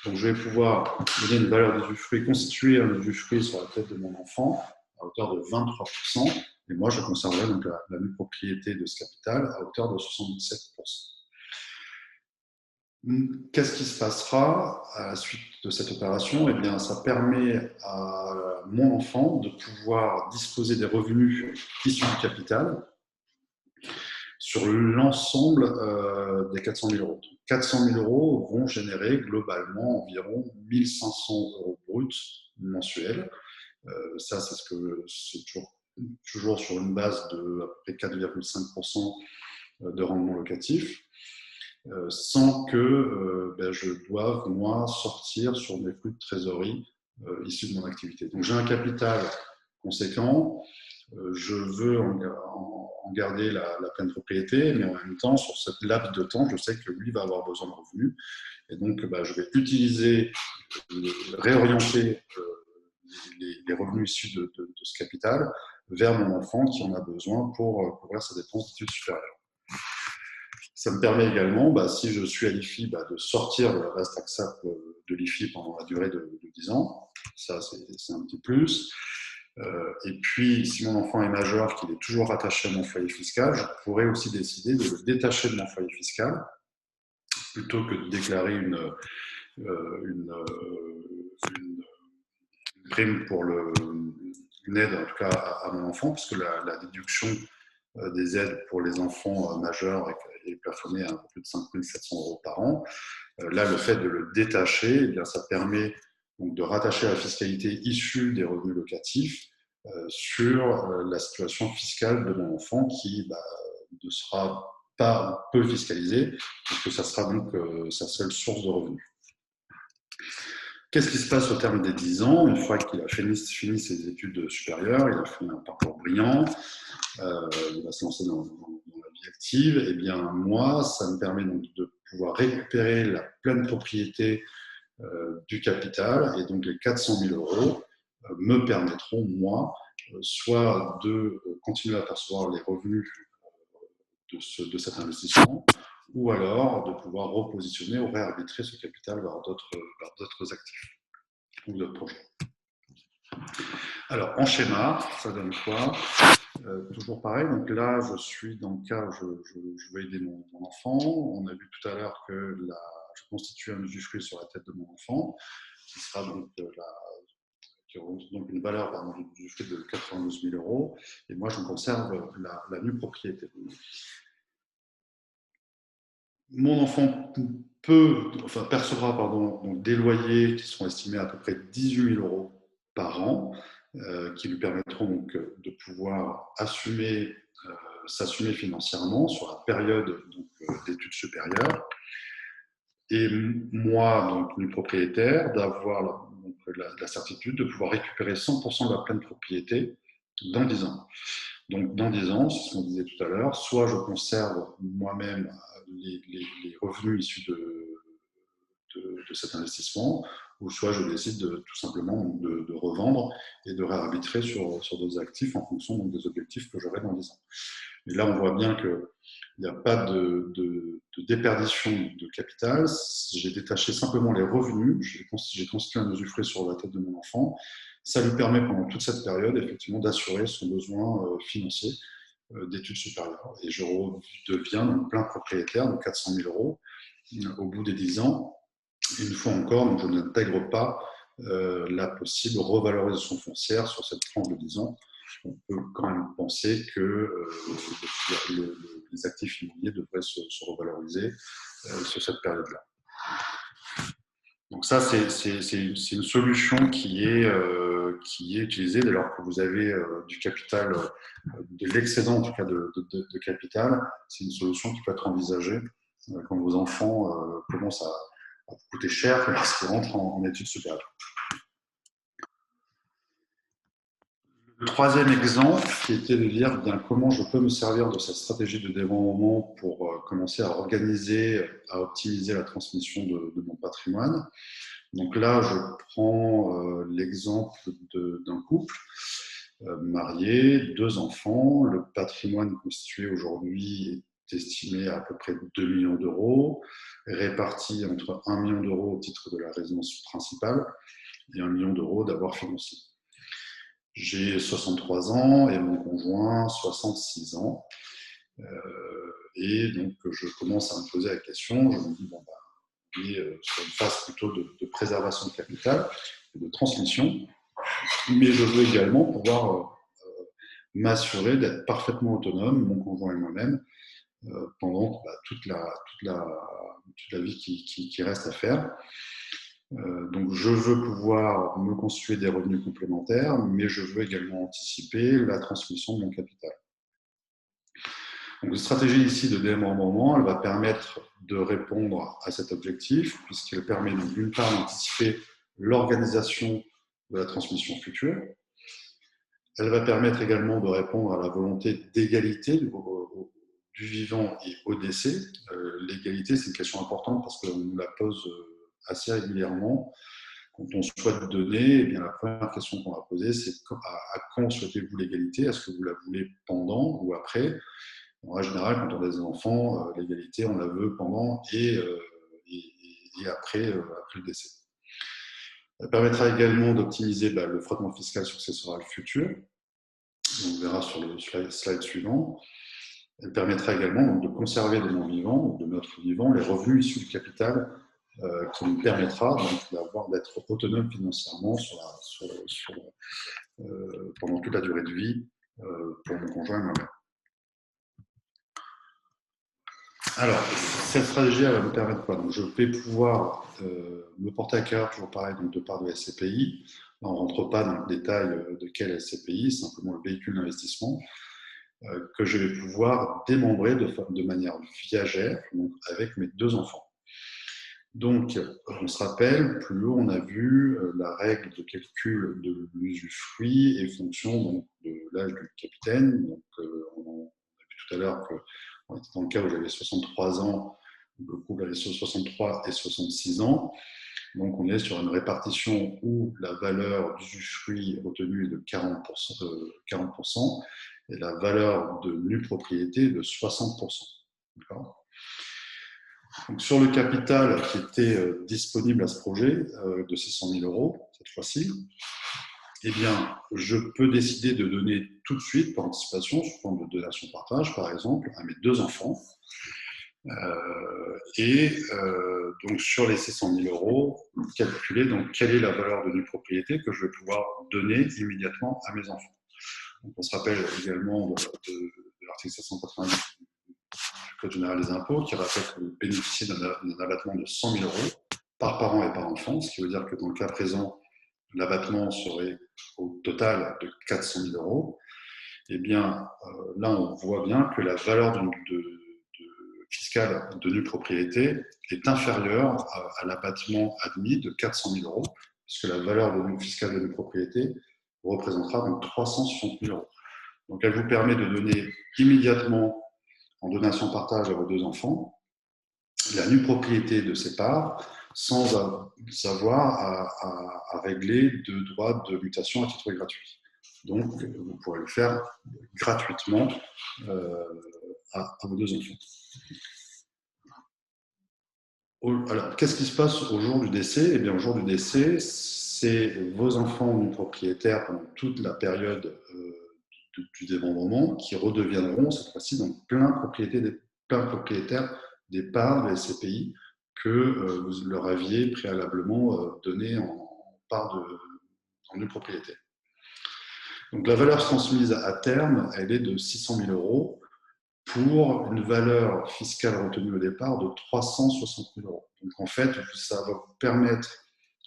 Donc je vais pouvoir donner une valeur d'usufruit, constituer un usufruit sur la tête de mon enfant à hauteur de 23%, et moi je conserverai donc la nue propriété de ce capital à hauteur de 77%. Qu'est-ce qui se passera à la suite de cette opération? Eh bien, ça permet à mon enfant de pouvoir disposer des revenus issus du capital sur l'ensemble des 400 000 €. 400 000 € vont générer globalement environ 1 500 € bruts mensuels. Ça, c'est toujours sur une base de à peu près 4,5% de rendement locatif. Sans que je doive, moi, sortir sur mes flux de trésorerie issus de mon activité. Donc, j'ai un capital conséquent, je veux en garder la pleine propriété, mais en même temps, sur cette laps de temps, je sais que lui va avoir besoin de revenus. Et donc, je vais réorienter les revenus issus de ce capital vers mon enfant qui en a besoin pour couvrir ses dépenses d'études supérieures. Ça me permet également, si je suis à l'IFI, de sortir de la base taxable de l'IFI pendant la durée de 10 ans. Ça, c'est un petit plus. Et puis, si mon enfant est majeur, qu'il est toujours rattaché à mon foyer fiscal, je pourrais aussi décider de le détacher de mon foyer fiscal plutôt que de déclarer une prime pour une aide, en tout cas à mon enfant, puisque la déduction des aides pour les enfants majeurs est plafonnée à un peu plus de 5 700 € par an. Là, le fait de le détacher, eh bien, ça permet donc de rattacher la fiscalité issue des revenus locatifs sur la situation fiscale de mon enfant qui ne sera pas peu fiscalisée, puisque ça sera donc sa seule source de revenus. Qu'est-ce qui se passe au terme des 10 ans? Une fois qu'il a fini ses études supérieures, il a fait un parcours brillant, il va se lancer dans la vie active, et bien moi, ça me permet donc de pouvoir récupérer la pleine propriété du capital, et donc les 400 000 € me permettront, moi, soit de continuer à percevoir les revenus de cet investissement, ou alors de pouvoir repositionner ou réarbitrer ce capital vers d'autres actifs ou d'autres projets. Alors, en schéma, ça donne quoi? Toujours pareil, donc là, je suis dans le cas où je veux aider mon enfant. On a vu tout à l'heure que je constitue un usufruit sur la tête de mon enfant, qui sera donc donc une valeur d'usufruit de 92 000 €, et moi, je conserve la nue propriété. Mon enfant percevra donc des loyers qui sont estimés à peu près 18 000 € par an, qui lui permettront donc de pouvoir s'assumer financièrement sur la période d'études supérieures. Et moi, donc nu propriétaire, d'avoir la certitude de pouvoir récupérer 100% de la pleine propriété dans 10 ans. Donc, dans 10 ans, c'est ce qu'on disait tout à l'heure, soit je conserve moi-même les revenus issus de cet investissement, ou soit je décide tout simplement de revendre et de réarbitrer sur d'autres actifs en fonction donc, des objectifs que j'aurai dans 10 ans. Et là, on voit bien qu'il n'y a pas de déperdition de capital. J'ai détaché simplement les revenus, j'ai constitué un usufruit sur la tête de mon enfant. Ça lui permet pendant toute cette période, effectivement, d'assurer son besoin financier d'études supérieures. Et je redeviens donc plein propriétaire de 400 000 € au bout des 10 ans. Une fois encore, donc je n'intègre pas la possible revalorisation foncière sur cette tranche de 10 ans. On peut quand même penser que les actifs immobiliers devraient se revaloriser sur cette période-là. Donc ça, c'est une solution qui est utilisée dès lors que vous avez du capital, de l'excédent en tout cas de capital. C'est une solution qui peut être envisagée quand vos enfants commencent à vous coûter cher lorsqu'ils rentrent en études supérieures. Le troisième exemple, qui était de dire bien comment je peux me servir de cette stratégie de développement pour commencer à organiser, à optimiser la transmission de mon patrimoine. Donc là, je prends l'exemple d'un couple marié, 2 enfants. Le patrimoine constitué aujourd'hui est estimé à peu près 2 millions d'euros, réparti entre 1 million d'euros au titre de la résidence principale et 1 million d'euros d'avoir financier. J'ai 63 ans et mon conjoint 66 ans. Et donc, je commence à me poser la question. Je me dis, on est sur une phase plutôt de préservation de capital et de transmission. Mais je veux également pouvoir m'assurer d'être parfaitement autonome, mon conjoint et moi-même, pendant toute la vie qui reste à faire. Donc, je veux pouvoir me constituer des revenus complémentaires, mais je veux également anticiper la transmission de mon capital. Donc, la stratégie ici de démembrement, elle va permettre de répondre à cet objectif, puisqu'elle permet d'une part d'anticiper l'organisation de la transmission future. Elle va permettre également de répondre à la volonté d'égalité du vivant et au décès. L'égalité, c'est une question importante parce qu'on nous la pose assez régulièrement. Quand on souhaite donner, eh bien, la première question qu'on va poser, c'est à quand souhaitez-vous l'égalité? Est-ce que vous la voulez pendant ou après? En général, quand on a des enfants, l'égalité, on la veut pendant et après le décès. Elle permettra également d'optimiser le frottement fiscal successoral futur. On verra sur le slide suivant. Elle permettra également donc, de conserver de mon vivant, de notre vivant, les revenus issus du capital qui nous permettra d'être autonome financièrement pendant toute la durée de vie pour mon conjoint et moi-même. Alors, cette stratégie, elle va me permettre quoi? Donc, je vais pouvoir me porter à cœur, toujours pareil, donc de part de SCPI. Là, on ne rentre pas dans le détail de quel SCPI, simplement le véhicule d'investissement, que je vais pouvoir démembrer de manière viagère, donc avec mes deux enfants. Donc, on se rappelle, plus haut, on a vu la règle de calcul de l'usufruit et fonction donc, de l'âge du capitaine. Donc, on a vu tout à l'heure qu'on était dans le cas où j'avais 63 ans, le couple avait 63 et 66 ans. Donc, on est sur une répartition où la valeur d'usufruit retenue est de 40%, et la valeur de nue propriété est de 60%. D'accord ? Donc, sur le capital qui était disponible à ce projet de 600 000 euros, cette fois-ci, eh bien, je peux décider de donner tout de suite, par anticipation, sous forme de donation-partage, par exemple, à mes deux enfants. Donc, sur les 600 000 euros, calculer donc, quelle est la valeur de nue propriété que je vais pouvoir donner immédiatement à mes enfants. Donc, on se rappelle également de l'article 790 du Code général des impôts qui rappelle que vous bénéficiez d'un abattement de 100 000 euros par parent et par enfant, ce qui veut dire que dans le cas présent, l'abattement serait au total de 400 000 euros. Eh bien, là, on voit bien que la valeur fiscale de nue propriété est inférieure à l'abattement admis de 400 000 euros, puisque la valeur de fiscale de nue propriété représentera donc 360 000 euros. Donc, elle vous permet de donner immédiatement en donation-partage à vos deux enfants la nue propriété de ces parts sans avoir à régler de droits de mutation à titre gratuit. Donc, vous pourrez le faire gratuitement à vos deux enfants. Alors, qu'est-ce qui se passe au jour du décès? Eh bien, au jour du décès, c'est vos enfants nus propriétaires pendant toute la période du démembrement qui redeviendront cette fois-ci donc plein propriétaires des parts de SCPI que vous leur aviez préalablement donné en part en nue propriété. Donc la valeur transmise à terme, elle est de 600 000 euros pour une valeur fiscale retenue au départ de 360 000 euros. Donc en fait, ça va vous permettre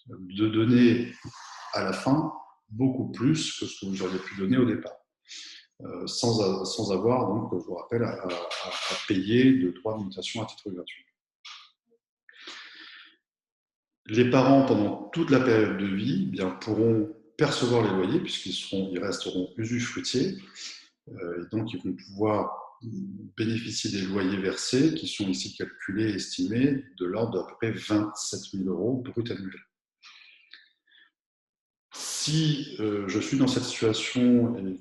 de donner à la fin beaucoup plus que ce que vous auriez pu donner au départ. Sans avoir, donc, je vous rappelle, à payer de droits de mutation à titre gratuit. Les parents, pendant toute la période de vie, bien, pourront percevoir les loyers puisqu'ils resteront usufruitiers. Et donc, ils vont pouvoir bénéficier des loyers versés qui sont ici calculés et estimés de l'ordre d'à peu près 27 000 euros brut annuel. Si je suis dans cette situation et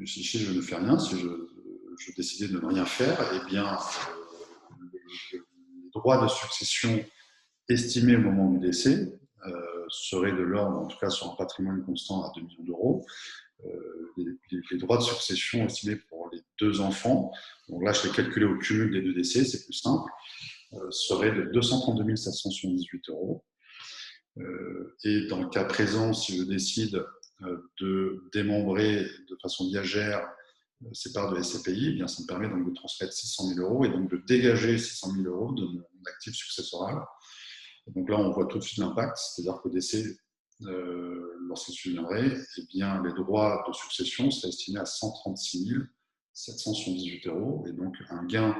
si je ne fais rien, si je décidais de ne rien faire, eh bien, les droits de succession estimés au moment du décès seraient de l'ordre, en tout cas sur un patrimoine constant, à 2 millions d'euros. Les droits de succession estimés pour les deux enfants, donc là je l'ai calculé au cumul des deux décès, c'est plus simple, seraient de 232 778 euros. Et dans le cas présent, si je décide de démembrer de façon viagère ces parts de SCPI, eh bien, ça me permet donc de transmettre 600 000 euros et donc de dégager 600 000 euros de mon actif successoral. Et donc là, on voit tout de suite l'impact, c'est-à-dire qu'au décès, lorsqu'il surviendrait, eh bien, les droits de succession seraient estimés à 136 778 euros et donc un gain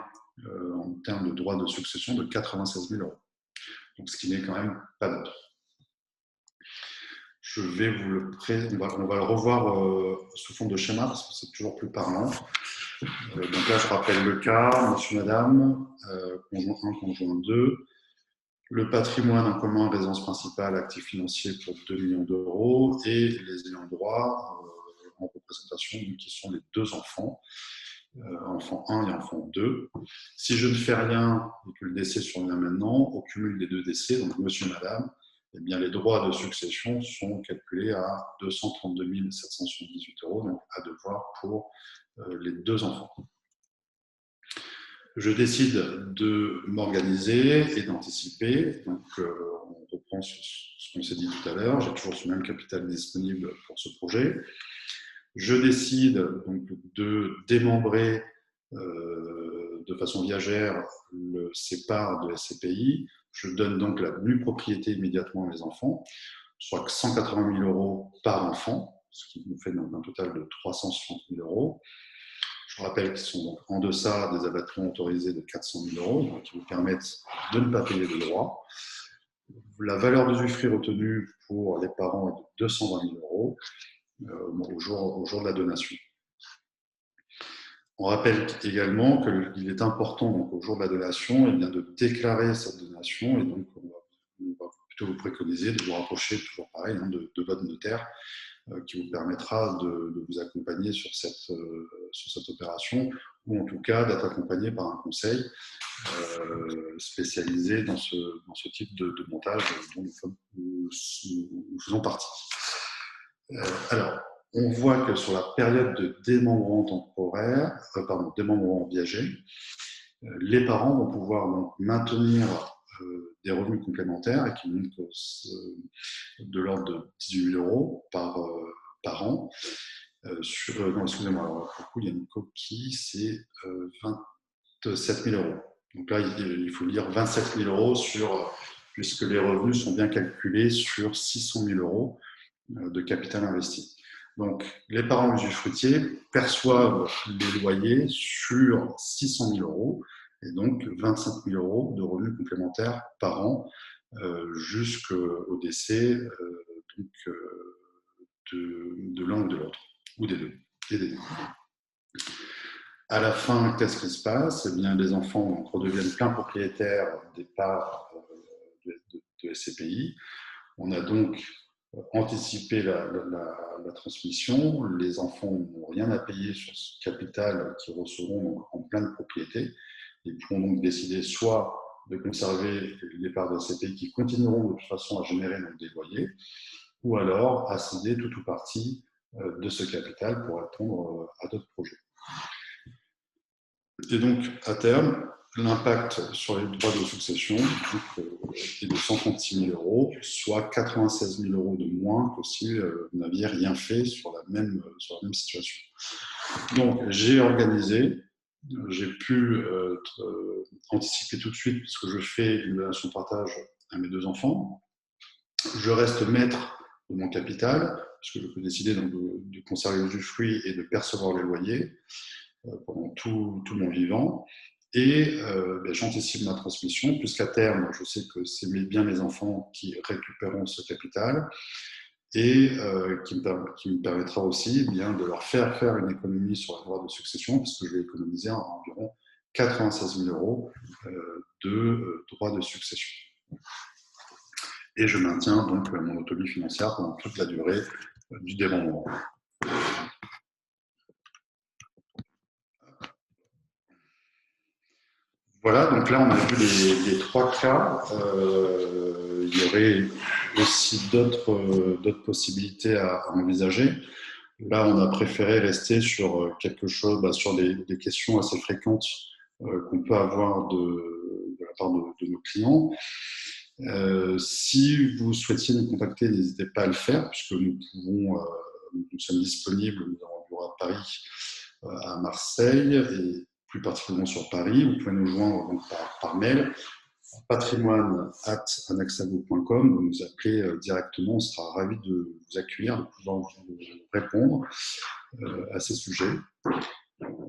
en termes de droits de succession de 96 000 euros. Donc, ce qui n'est quand même pas neutre. Je vais vous le présenter, on va le revoir sous forme de schéma parce que c'est toujours plus parlant. Donc là, je rappelle le cas, monsieur, madame, conjoint 1, conjoint 2, le patrimoine en commun, résidence principale, actif financier pour 2 millions d'euros et les ayants droit en représentation qui sont les deux enfants, enfant 1 et enfant 2. Si je ne fais rien et que le décès survient maintenant, au cumul des deux décès, donc monsieur et madame, eh bien, les droits de succession sont calculés à 232 778 euros, donc à devoir pour les deux enfants. Je décide de m'organiser et d'anticiper. Donc, on reprend ce qu'on s'est dit tout à l'heure. J'ai toujours ce même capital disponible pour ce projet. Je décide donc de démembrer de façon viagère le sépare de SCPI. Je donne donc la nue propriété immédiatement à mes enfants, soit 180 000 € par enfant, ce qui nous fait donc un total de 360 000 €. Je rappelle qu'ils sont donc en deçà des abattements autorisés de 400 000 €, donc qui vous permettent de ne pas payer de droits. La valeur d'usufruit retenue pour les parents est de 220 000 € au jour de la donation. On rappelle également qu'il est important, donc, au jour de la donation, de déclarer cette donation, et donc on va plutôt vous préconiser de vous rapprocher, toujours pareil, de votre notaire, qui vous permettra de vous accompagner sur cette opération, ou en tout cas d'être accompagné par un conseil spécialisé dans ce type de montage dont nous faisons partie. Alors, on voit que sur la période de démembrement temporaire, démembrement viager, les parents vont pouvoir donc maintenir des revenus complémentaires et qui montent de l'ordre de 18 000 € par an. Non, excusez-moi, alors, pour le coup, il y a une coquille, c'est 27 000 €. Donc là, il faut lire 27 000 € puisque les revenus sont bien calculés sur 600 000 € de capital investi. Donc, les parents usufruitiers perçoivent les loyers sur 600 000 € et donc 25 000 € de revenus complémentaires par an jusqu'au décès de l'un ou de l'autre, ou des deux. À la fin, qu'est-ce qui se passe? Eh bien, les enfants redeviennent plein propriétaires des parts de SCPI. On a donc anticiper la transmission. Les enfants n'ont rien à payer sur ce capital qu'ils recevront en pleine propriété. Ils pourront donc décider soit de conserver les parts de SCPI qui continueront de toute façon à générer des loyers, ou alors à céder tout ou partie de ce capital pour répondre à d'autres projets. Et donc, à terme, l'impact sur les droits de succession est de 136 000 €, soit 96 000 € de moins que si vous n'aviez rien fait sur la même situation. Donc, j'ai organisé, j'ai pu anticiper tout de suite, puisque je fais une donation de partage à mes deux enfants. Je reste maître de mon capital, puisque je peux décider donc, de conserver l'usufruit et de percevoir les loyers pendant tout mon vivant. Et j'anticipe ma transmission, puisqu'à terme, je sais que c'est bien mes enfants qui récupéreront ce capital et qui me permettra aussi de leur faire une économie sur les droits de succession, puisque je vais économiser environ 96 000 € de droits de succession. Et je maintiens donc mon autonomie financière pendant toute la durée du démembrement. Voilà, donc là on a vu les trois cas. Il y aurait aussi d'autres possibilités à envisager. Là, on a préféré rester sur quelque chose, sur des questions assez fréquentes qu'on peut avoir de la part de nos clients. Si vous souhaitiez nous contacter, n'hésitez pas à le faire, puisque nous sommes disponibles, nous avons un bureau à Paris, à Marseille, et plus particulièrement sur Paris. Vous pouvez nous joindre donc, par mail, patrimoine@anaxago.com. Vous nous appelez directement, on sera ravis de vous accueillir, de pouvoir vous répondre à ces sujets.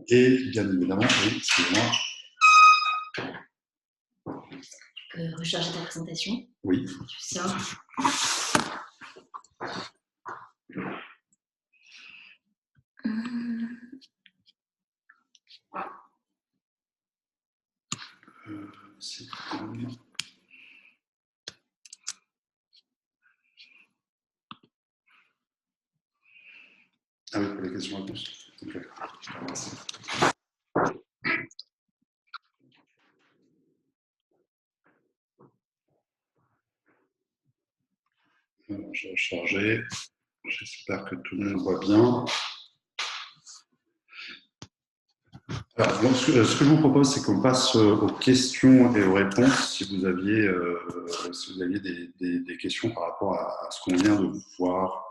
Et bien évidemment, oui, excusez-moi. Recharger ta présentation. Oui. Ça. C'est Ah oui, pour les questions-réponses. Okay. Je vais charger. J'espère que tout le monde voit bien. Alors, donc, ce que je vous propose, c'est qu'on passe aux questions et aux réponses si vous aviez des questions par rapport à ce qu'on vient de voir.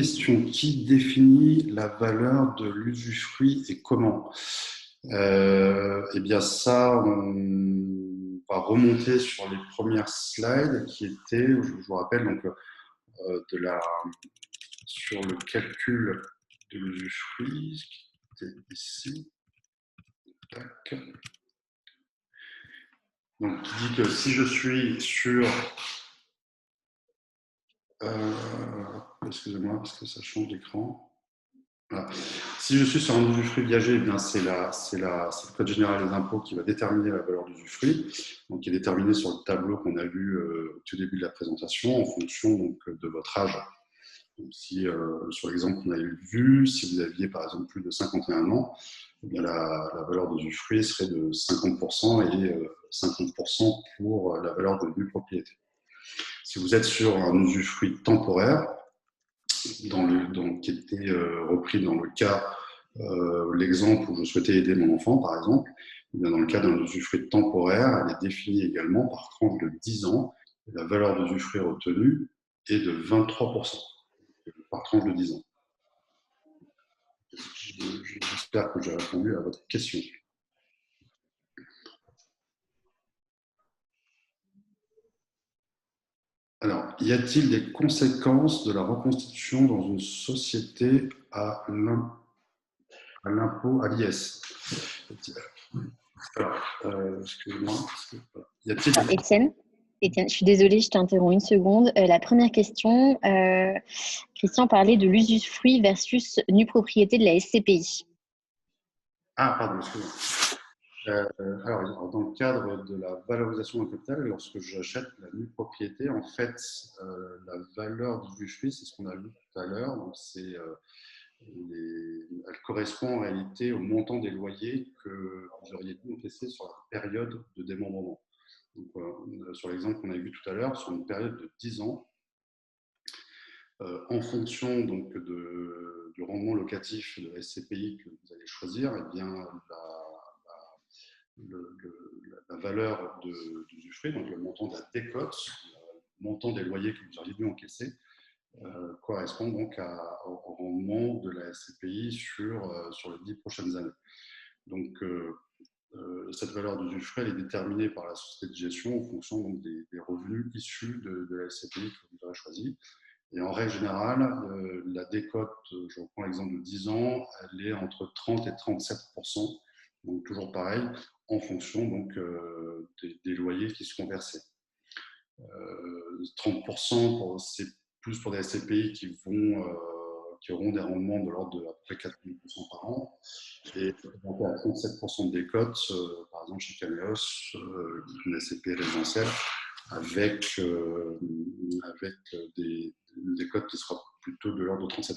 question. Qui définit la valeur de l'usufruit et comment? Eh bien, ça, on va remonter sur les premières slides qui étaient, je vous rappelle, donc, sur le calcul de l'usufruit, qui était ici. Tac. Donc, qui dit que si je suis sur... excusez-moi, parce que ça change d'écran. Voilà. Si je suis sur un usufruit viager, eh bien c'est le Code général des impôts qui va déterminer la valeur d'usufruit, donc qui est déterminé sur le tableau qu'on a vu au tout début de la présentation, en fonction donc, de votre âge. Donc, si, sur l'exemple qu'on a vu, si vous aviez par exemple plus de 51 ans, eh bien la valeur d'usufruit serait de 50% et 50% pour la valeur de nue propriété. Si vous êtes sur un usufruit temporaire, qui était repris dans le cas, l'exemple où je souhaitais aider mon enfant, par exemple, dans le cas d'un usufruit temporaire, elle est définie également par tranche de 10 ans, et la valeur d'usufruit retenue est de 23%, par tranche de 10 ans. J'espère que j'ai répondu à votre question. Alors, y a-t-il des conséquences de la reconstitution dans une société à l'impôt, à l'IS? Alors, excusez-moi. Y a-t-il des... Étienne, je suis désolée, je t'interromps une seconde. La première question, Christian parlait de l'usufruit versus nue propriété de la SCPI. Ah, pardon, excusez-moi. Alors, dans le cadre de la valorisation d'un capital, lorsque j'achète la nue propriété, en fait, la valeur du usufruit, c'est ce qu'on a vu tout à l'heure. Donc, elle correspond en réalité au montant des loyers que vous auriez dû encaisser sur la période de démembrement. Donc, sur l'exemple qu'on a vu tout à l'heure, sur une période de 10 ans, en fonction donc, du rendement locatif de la SCPI que vous allez choisir, eh bien, la valeur d'usufruit, donc le montant de la décote, le montant des loyers que vous auriez dû encaisser, correspond donc au rendement de la SCPI sur les 10 prochaines années. Donc, cette valeur d'usufruit est déterminée par la société de gestion en fonction donc, des revenus issus de la SCPI que vous aurez choisi. Et en règle générale, la décote, je reprends l'exemple de 10 ans, elle est entre 30 et 37%, donc toujours pareil, en fonction donc, des loyers qui seront versés. 30%, c'est plus pour des SCPI qui auront des rendements de l'ordre de à peu près 4000% par an. Et à 37% de décote, par exemple chez Caméos, une SCPI résidentielle, avec des décotes qui sera plutôt de l'ordre de 37%.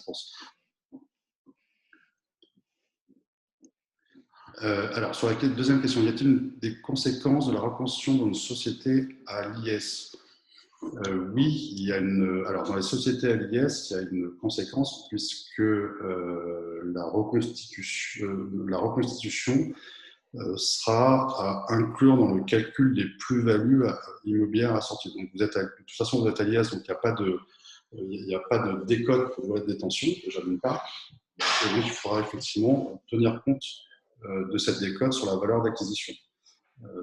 Alors, sur la deuxième question, y a-t-il des conséquences de la reconstitution d'une société à l'IS? Oui, il y a alors dans les sociétés à l'IS, il y a une conséquence puisque la reconstitution sera à inclure dans le calcul des plus-values immobilières assorties. Donc de toute façon, vous êtes à l'IS, donc il n'y a pas de décote pour de détention, déjà d'une part. Et donc il faudra effectivement tenir compte de cette décote sur la valeur d'acquisition.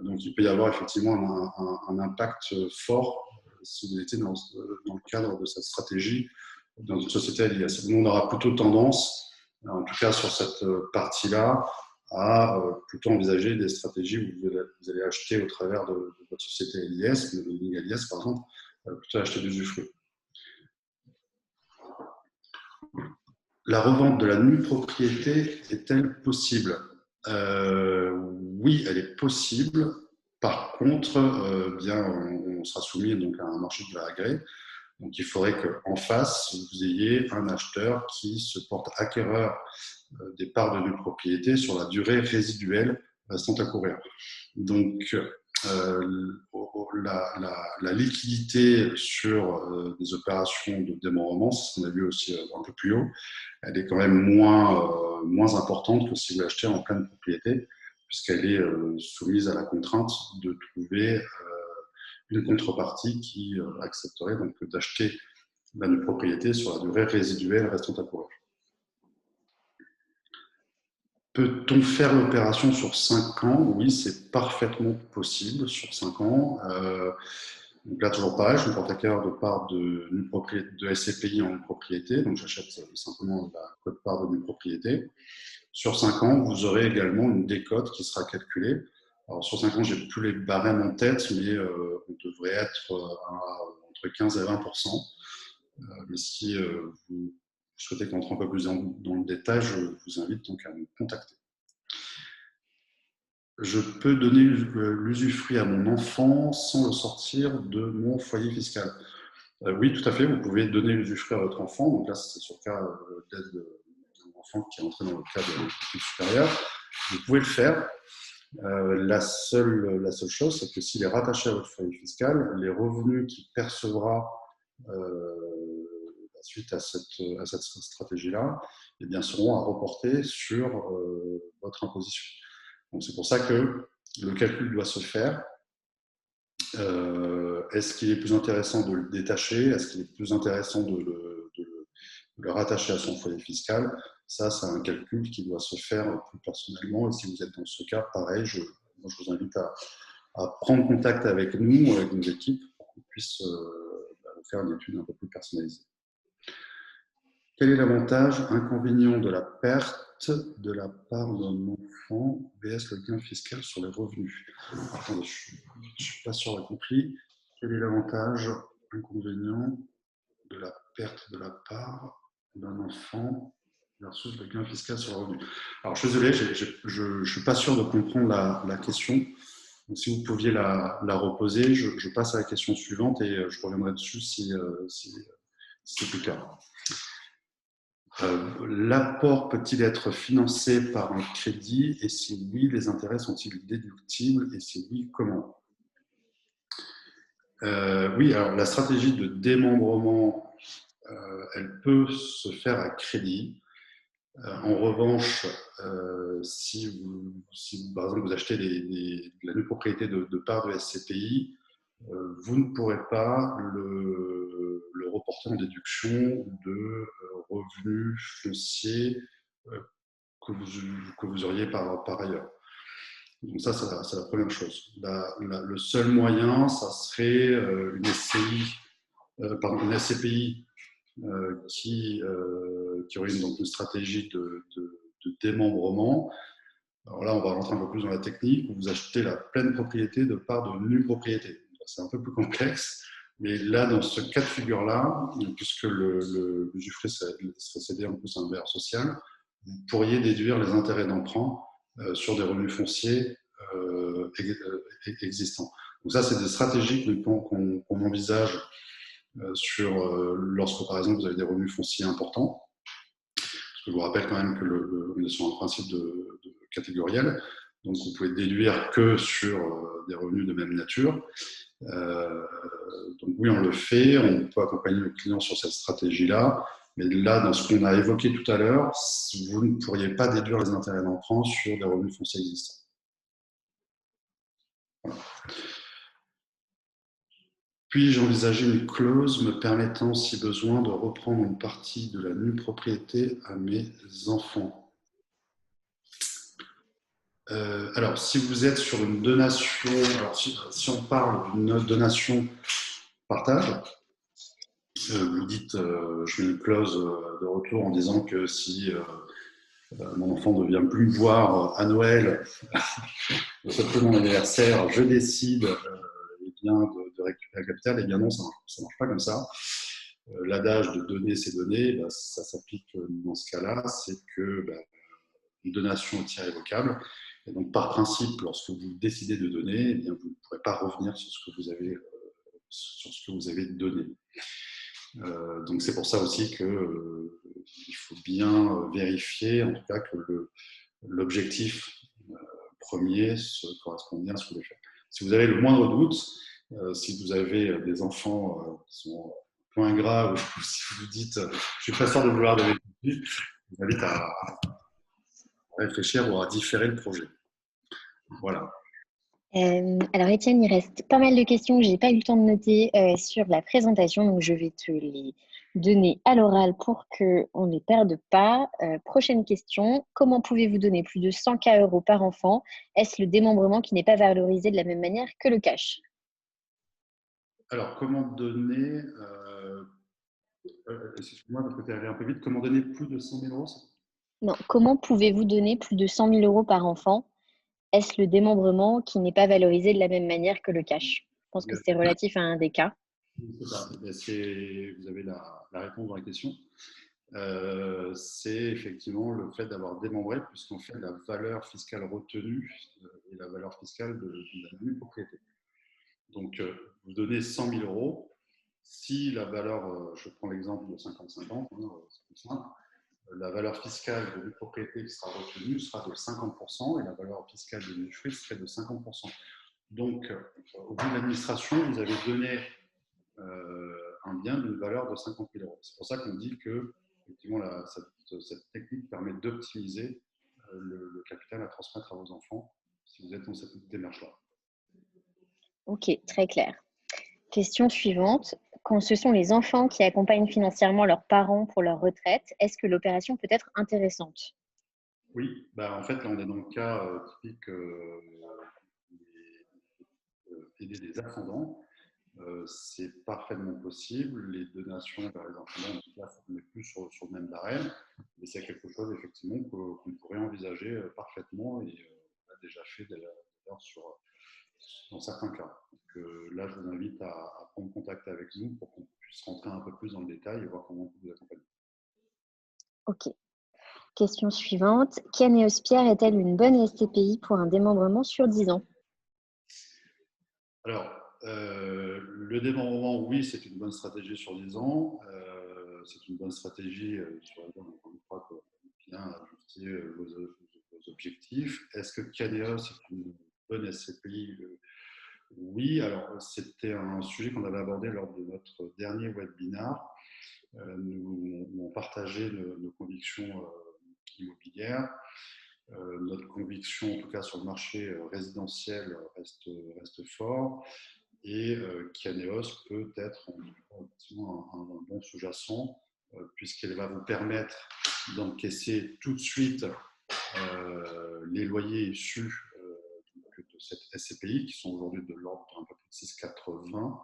Donc il peut y avoir effectivement un impact fort si vous étiez dans le cadre de cette stratégie dans une société à l'IS. Nous, on aura plutôt tendance, en tout cas sur cette partie-là, à plutôt envisager des stratégies où vous allez acheter au travers de votre société à l'IS, le holding à l'IS par exemple, plutôt acheter des usufruits. La revente de la nue propriété est-elle possible? Oui, elle est possible. Par contre, bien, on sera soumis donc, à un marché de gré. Donc, il faudrait qu'en face, vous ayez un acheteur qui se porte acquéreur des parts de nue propriété sur la durée résiduelle restant à courir. Donc, la liquidité sur des opérations de démembrement, c'est ce qu'on a vu aussi un peu plus haut, elle est quand même moins importante que si vous l'achetez en pleine propriété, puisqu'elle est soumise à la contrainte de trouver une contrepartie qui accepterait donc d'acheter la nue propriété sur la durée résiduelle restant à courir. Peut-on faire l'opération sur 5 ans? Oui, c'est parfaitement possible sur 5 ans. Donc là, toujours pareil, je me porte acquéreur de part de SCPI en nue propriété, donc j'achète simplement la quote-part de nue propriété. Sur 5 ans, vous aurez également une décote qui sera calculée. Alors sur 5 ans, je n'ai plus les barèmes en tête, mais on devrait être entre 15 et 20%. Mais si vous souhaitez qu'on rentre un peu plus dans le détail, je vous invite donc à me contacter. Je peux donner l'usufruit à mon enfant sans le sortir de mon foyer fiscal. Oui, tout à fait, vous pouvez donner l'usufruit à votre enfant. Donc là, c'est sur le cas d'aide d'un enfant qui est entré dans le cas de l'étude supérieure. Vous pouvez le faire. La seule chose, c'est que s'il est rattaché à votre foyer fiscal, les revenus qu'il percevra suite à cette stratégie-là, eh bien, seront à reporter sur votre imposition. Donc, c'est pour ça que le calcul doit se faire. Est-ce qu'il est plus intéressant de le détacher? Est-ce qu'il est plus intéressant de le rattacher à son foyer fiscal? Ça, c'est un calcul qui doit se faire plus personnellement. Et si vous êtes dans ce cas, pareil, je vous invite à prendre contact avec nous, avec nos équipes, pour qu'on puisse vous faire une étude un peu plus personnalisée. Quel est l'avantage, inconvénient de la perte de la part d'un enfant vs le gain fiscal sur les revenus? Attendez, je ne suis pas sûr d'avoir compris. Quel est l'avantage, inconvénient de la perte de la part d'un enfant versus le gain fiscal sur les revenus? Alors, je suis désolé, je ne suis pas sûr de comprendre la question. Donc, si vous pouviez la reposer, je passe à la question suivante et je reviendrai dessus si c'est plus clair. L'apport peut-il être financé par un crédit et si oui, les intérêts sont-ils déductibles et si oui, comment? Oui, alors la stratégie de démembrement, elle peut se faire à crédit. En revanche, si par exemple vous achetez la nue propriété de part de SCPI, vous ne pourrez pas le reporter en déduction de revenus fonciers que vous auriez par ailleurs. Donc ça, c'est la première chose. Le seul moyen, ça serait une SCPI qui aurait donc une stratégie de démembrement. Alors là, on va rentrer un peu plus dans la technique, où vous achetez la pleine propriété de part de nue propriété. C'est un peu plus complexe, mais là, dans ce cas de figure-là, puisque l'usufruit serait cédé en plus à un bailleur social, vous pourriez déduire les intérêts d'emprunt sur des revenus fonciers existants. Donc ça, c'est des stratégies qu'on envisage lorsque, par exemple, vous avez des revenus fonciers importants. Je vous rappelle quand même qu'on est sur un principe de catégoriel, donc vous pouvez déduire que sur des revenus de même nature. Donc oui, on le fait, on peut accompagner le client sur cette stratégie-là, mais là, dans ce qu'on a évoqué tout à l'heure, vous ne pourriez pas déduire les intérêts d'emprunt sur des revenus fonciers existants. Voilà. Puis-je envisager une clause me permettant, si besoin, de reprendre une partie de la nue propriété à mes enfants? Alors, si vous êtes sur une donation, alors si on parle d'une donation partage, vous dites, je mets une clause de retour en disant que si mon enfant ne vient plus me voir à Noël, surtout mon anniversaire, je décide de récupérer le capital, et bien non, ça ne marche pas comme ça. L'adage de donner, c'est donner, bah, ça s'applique dans ce cas-là, c'est que une donation est irrévocable. Et donc, par principe, lorsque vous décidez de donner, eh bien, vous ne pourrez pas revenir sur ce que vous avez donné. Donc, c'est pour ça aussi qu'il faut bien vérifier, en tout cas, que l'objectif premier se correspond bien à ce que vous voulez faire. Si vous avez le moindre doute, si vous avez des enfants qui sont un peu ingrats, ou si vous vous dites « je suis pas sûr de vouloir donner tout de suite », je vous invite à réfléchir ou à différer le projet. Voilà. Alors Étienne, il reste pas mal de questions que je n'ai pas eu le temps de noter sur la présentation, donc je vais te les donner à l'oral pour qu'on ne les perde pas. Prochaine question. Comment pouvez-vous donner plus de 100K € par enfant? Est-ce le démembrement qui n'est pas valorisé de la même manière que le cash? Alors, comment donner, excuse-moi parce que tu es allé un peu vite, comment donner plus de 100 000 €? Non. Comment pouvez-vous donner plus de 100 000 € par enfant? Est-ce le démembrement qui n'est pas valorisé de la même manière que le cash? Je pense que c'est relatif à un des cas. C'est ça. Vous avez la réponse dans la question. C'est effectivement le fait d'avoir démembré, puisqu'en fait, la valeur fiscale retenue est la valeur fiscale de la nue propriété. Donc, vous donnez 100 000 €. Si la valeur, je prends l'exemple de 50-50, c'est plus simple, la valeur fiscale de nue propriété qui sera retenue sera de 50% et la valeur fiscale de l'usufruit serait de 50%. Donc, au bout de l'administration, vous avez donné un bien d'une valeur de 50 000 €. C'est pour ça qu'on dit que effectivement, cette technique permet d'optimiser le capital à transmettre à vos enfants si vous êtes dans cette démarche-là. Ok, très clair. Question suivante. Quand ce sont les enfants qui accompagnent financièrement leurs parents pour leur retraite, est-ce que l'opération peut être intéressante? Oui, en fait, là, on est dans le cas typique aider des ascendants. C'est parfaitement possible. Les donations vers les enfants, là, on n'est plus sur le même barème, mais c'est quelque chose effectivement qu'on pourrait envisager parfaitement et on a déjà fait d'ailleurs dans certains cas. Donc, là, je vous invite à prendre contact avec nous pour qu'on puisse rentrer un peu plus dans le détail et voir comment on peut vous accompagner. Ok. Question suivante. Kianéos Pierre est-elle une bonne SCPI pour un démembrement sur 10 ans? Alors, le démembrement, oui, c'est une bonne stratégie sur 10 ans. C'est une bonne stratégie sur laquelle on croit qu'on bien ajuster vos objectifs. Est-ce que Kianéos est une bonne SCPI? Oui, alors c'était un sujet qu'on avait abordé lors de notre dernier webinar. Nous avons partagé nos convictions immobilières. Notre conviction, en tout cas sur le marché résidentiel, reste fort. Et Kianéos peut être un bon sous-jacent, puisqu'elle va vous permettre d'encaisser tout de suite les loyers issus de cette SCPI, qui sont aujourd'hui de l'ordre d'un peu plus de 6,80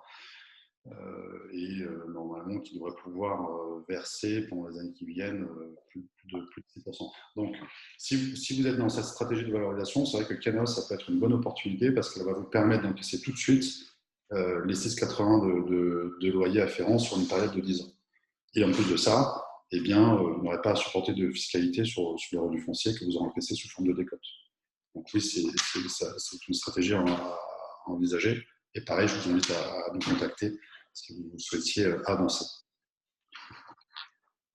et normalement qui devrait pouvoir verser pendant les années qui viennent plus de 6%. Donc, si vous êtes dans cette stratégie de valorisation, c'est vrai que Kianéos, ça peut être une bonne opportunité parce qu'elle va vous permettre d'encaisser tout de suite les 6,80 de loyer afférents sur une période de 10 ans. Et en plus de ça, eh bien, vous n'aurez pas à supporter de fiscalité sur les revenus fonciers que vous aurez encaissés sous forme de décote. Donc oui, c'est une stratégie à envisager. Et pareil, je vous invite à nous contacter si vous souhaitiez avancer.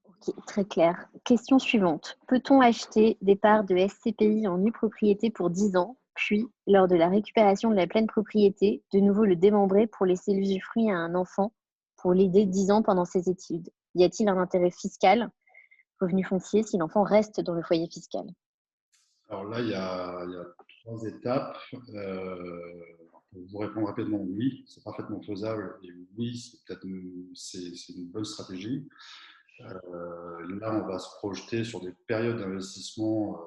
Ok, très clair. Question suivante. Peut-on acheter des parts de SCPI en nue propriété pour 10 ans, puis, lors de la récupération de la pleine propriété, de nouveau le démembrer pour laisser l'usufruit à un enfant pour l'aider 10 ans pendant ses études? Y a-t-il un intérêt fiscal, revenu foncier, si l'enfant reste dans le foyer fiscal? Alors là, il y a 3 étapes. Pour vous répondre rapidement, oui, c'est parfaitement faisable. Et oui, c'est une bonne stratégie. Là, on va se projeter sur des périodes d'investissement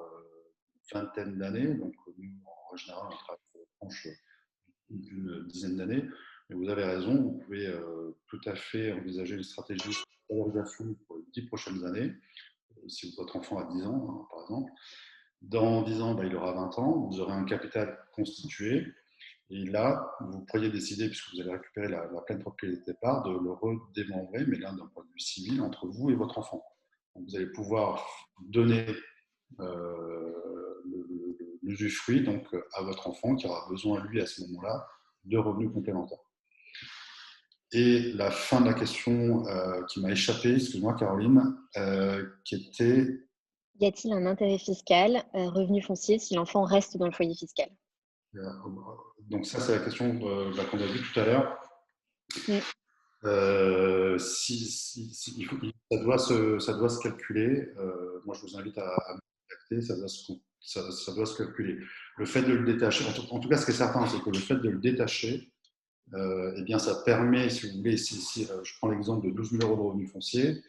vingtaine d'années. Donc, nous, en général, on travaille sur une tranche d'une dizaine d'années. Mais vous avez raison, vous pouvez tout à fait envisager une stratégie de valorisation pour les 10 prochaines années. Si votre enfant a 10 ans, hein, par exemple. Dans 10 ans, il aura 20 ans, vous aurez un capital constitué. Et là, vous pourriez décider, puisque vous allez récupérer la pleine propriété de départ, de le redémembrer, mais là, d'un point de vue civil, entre vous et votre enfant. Donc, vous allez pouvoir donner l'usufruit donc, à votre enfant qui aura besoin, lui, à ce moment-là, de revenus complémentaires. Et la fin de la question qui m'a échappé, excuse-moi Caroline, qui était... Y a-t-il un intérêt fiscal, revenu foncier, si l'enfant reste dans le foyer fiscal? Donc ça, c'est la question qu'on a vue tout à l'heure. Oui. Ça doit se calculer. Moi, je vous invite à me contacter. Ça doit se calculer. Le fait de le détacher, en tout cas, ce qui est certain, c'est que le fait de le détacher eh bien, ça permet, si vous voulez, je prends l'exemple de 12 000 € de revenus fonciers.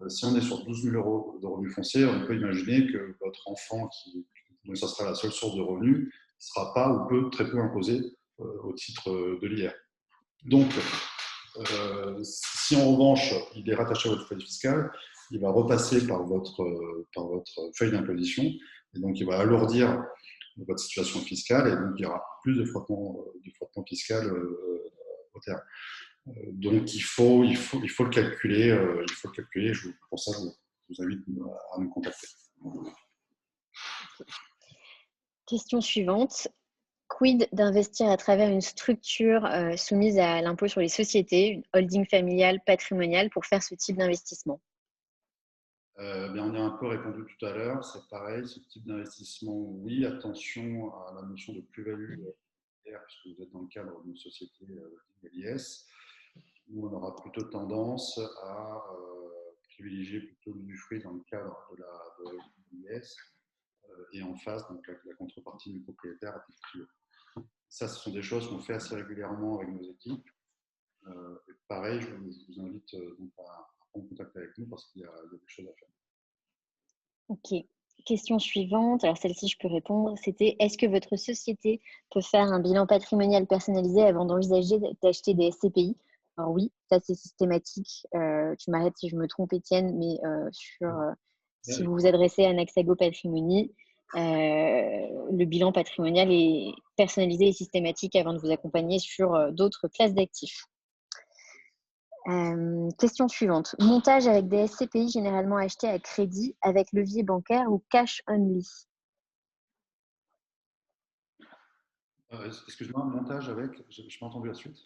Si on est sur 12 000 € de revenus fonciers, on peut imaginer que votre enfant, dont ça sera la seule source de revenus, ne sera pas ou peu, très peu imposé au titre de l'IR. Donc, si en revanche, il est rattaché à votre foyer fiscal, il va repasser par votre feuille d'imposition, et donc il va alourdir votre situation fiscale, et donc il y aura plus de frottement fiscal au terme. Donc il faut le calculer. Pour ça, je vous invite à me contacter. Question suivante. Quid d'investir à travers une structure soumise à l'impôt sur les sociétés, une holding familiale patrimoniale, pour faire ce type d'investissement? Bien, on y a un peu répondu tout à l'heure. C'est pareil, ce type d'investissement, oui. Attention à la notion de plus-value, puisque vous êtes dans le cadre d'une société LIS, où on aura plutôt tendance à privilégier plutôt l'usufruit dans le cadre de l'IS, et en face, donc la contrepartie du propriétaire à titre privé. Ça, ce sont des choses qu'on fait assez régulièrement avec nos équipes. Et pareil, je vous invite donc à prendre contact avec nous parce qu'il y a des choses à faire. Ok. Question suivante, alors celle-ci je peux répondre, c'était: est-ce que votre société peut faire un bilan patrimonial personnalisé avant d'envisager d'acheter des SCPI? Alors oui, ça c'est systématique. Tu m'arrêtes si je me trompe, Étienne, mais si vous vous adressez à Naxago Patrimony, le bilan patrimonial est personnalisé et systématique avant de vous accompagner sur d'autres classes d'actifs. Question suivante. Montage avec des SCPI généralement achetés à crédit avec levier bancaire ou cash only? Excuse-moi, montage avec, je n'ai pas entendu la suite.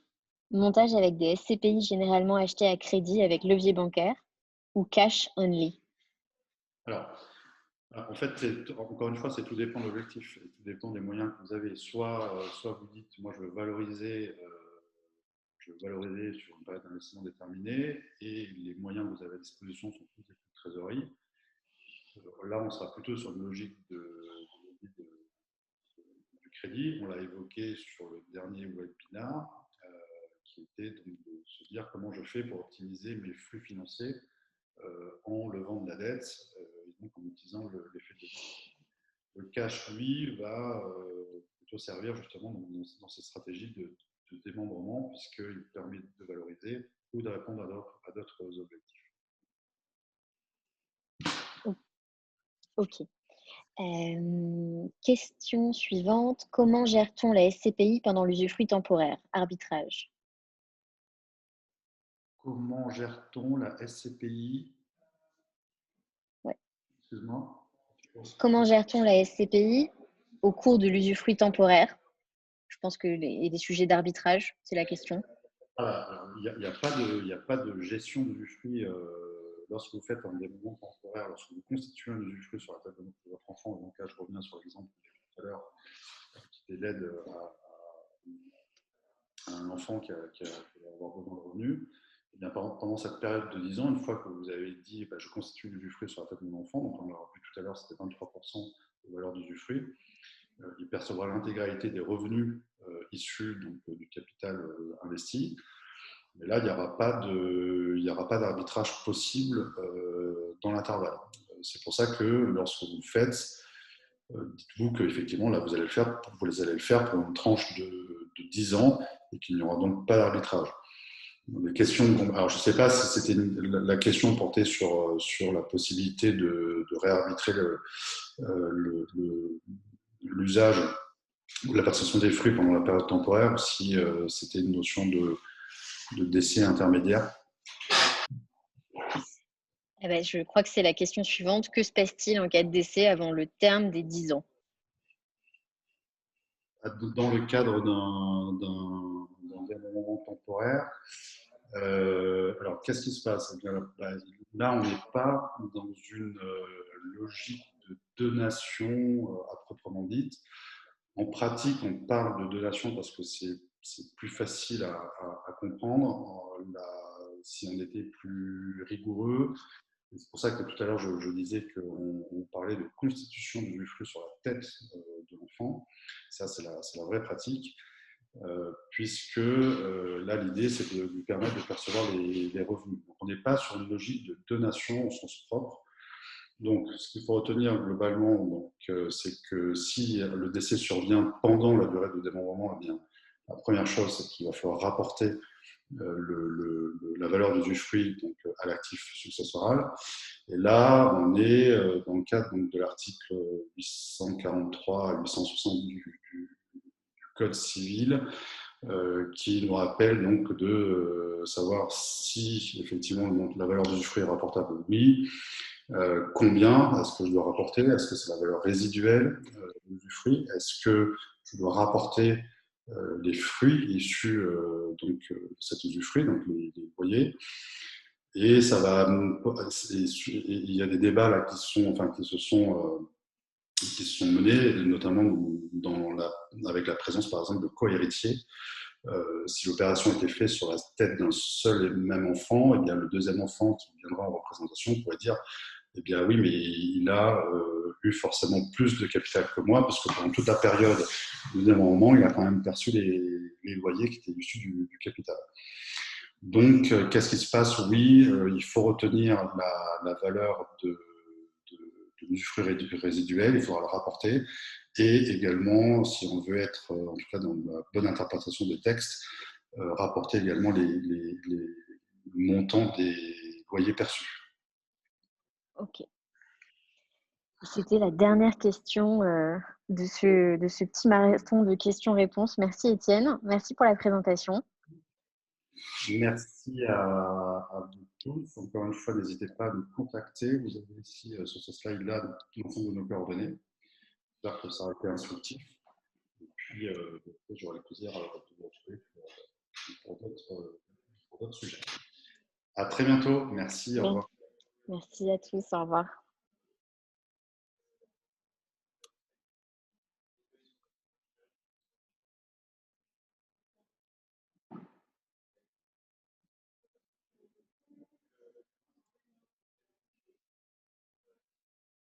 Montage avec des SCPI généralement achetés à crédit avec levier bancaire ou cash only? Alors, en fait, encore une fois, c'est tout dépend de l'objectif, tout dépend des moyens que vous avez. Soit vous dites, moi, je veux valoriser sur une période d'investissement déterminée, et les moyens que vous avez à disposition sont tous des fonds de trésorerie. Là, on sera plutôt sur une logique du crédit. On l'a évoqué sur le dernier webinaire, qui était donc de se dire comment je fais pour optimiser mes flux financiers en levant de la dette, et donc en utilisant l'effet de levier. Le cash, lui, va plutôt servir justement dans ces stratégies de démembrement, puisqu'il permet de valoriser ou de répondre à d'autres objectifs. Ok. Question suivante. Comment gère-t-on la SCPI pendant l'usufruit temporaire? Arbitrage. Comment gère-t-on la SCPI? Ouais. Excuse-moi. Comment gère-t-on la SCPI au cours de l'usufruit temporaire? Je pense qu'il y a des sujets d'arbitrage, c'est la question. Voilà, il n'y a pas de gestion d'usufruit lorsque vous faites un développement temporaire, lorsque vous constituez un usufruit sur la tête de votre enfant. Donc là, je reviens sur l'exemple que j'ai dit tout à l'heure, qui était l'aide à un enfant qui va avoir besoin de revenus. Et bien, pendant cette période de 10 ans, une fois que vous avez dit je constitue l'usufruit sur la tête de mon enfant, donc on l'a vu tout à l'heure, c'était 23% de valeur d'usufruit, il percevra l'intégralité des revenus issus donc, du capital investi. Mais là, il n'y aura pas d'arbitrage possible dans l'intervalle. C'est pour ça que lorsque vous le faites, dites-vous qu'effectivement, là, vous allez le faire pour une tranche de 10 ans et qu'il n'y aura donc pas d'arbitrage. Les questions, alors je ne sais pas si c'était la question portée sur la possibilité de réarbitrer l'usage ou la perception des fruits pendant la période temporaire, ou si c'était une notion de décès intermédiaire. Eh ben, je crois que c'est la question suivante. Que se passe-t-il en cas de décès avant le terme des 10 ans? Dans le cadre d'un démembrement temporaire, alors qu'est-ce qui se passe? Là, on n'est pas dans une logique de donation à proprement dite. En pratique, on parle de donation parce que c'est plus facile à comprendre. Si on était plus rigoureux, c'est pour ça que tout à l'heure, je disais qu'on parlait de constitution de l'usufruit sur la tête de l'enfant. Ça, c'est la vraie pratique. puisque là, l'idée, c'est de lui permettre de percevoir les revenus. Donc, on n'est pas sur une logique de donation au sens propre. Donc, ce qu'il faut retenir globalement, c'est que si le décès survient pendant la durée de démembrement, eh bien, la première chose, c'est qu'il va falloir rapporter la valeur d'usufruit à l'actif successoral. Et là, on est dans le cadre de l'article 843 à 860 du Code civil, qui nous rappelle donc de savoir si effectivement la valeur d'usufruit est rapportable, oui. Combien est-ce que je dois rapporter? Est-ce que c'est la valeur résiduelle d'usufruit? Est-ce que je dois rapporter les fruits issus de cet usufruit, donc les loyers? Et ça va. Il y a des débats là qui se sont menés, notamment avec la présence, par exemple, de co-héritiers. Si l'opération était faite sur la tête d'un seul et même enfant, eh bien, le deuxième enfant qui viendra en représentation pourrait dire eh bien oui, mais il a eu forcément plus de capital que moi, parce que pendant toute la période du démembrement, il a quand même perçu les loyers qui étaient issus du capital. Donc, qu'est-ce qui se passe? Oui, il faut retenir la valeur de l'usufruit résiduel, il faudra le rapporter. Et également, si on veut être, en tout cas dans la bonne interprétation des textes, rapporter également les montants des loyers perçus. Ok. C'était la dernière question de ce petit marathon de questions-réponses. Merci Étienne, merci pour la présentation. Merci à vous tous. Encore une fois, n'hésitez pas à nous contacter. Vous avez ici sur ce slide-là l'ensemble de nos coordonnées. J'espère que ça a été instructif. Et puis, j'aurai le plaisir de vous retrouver pour d'autres sujets. À très bientôt. Merci. Au revoir. Merci à tous. Au revoir.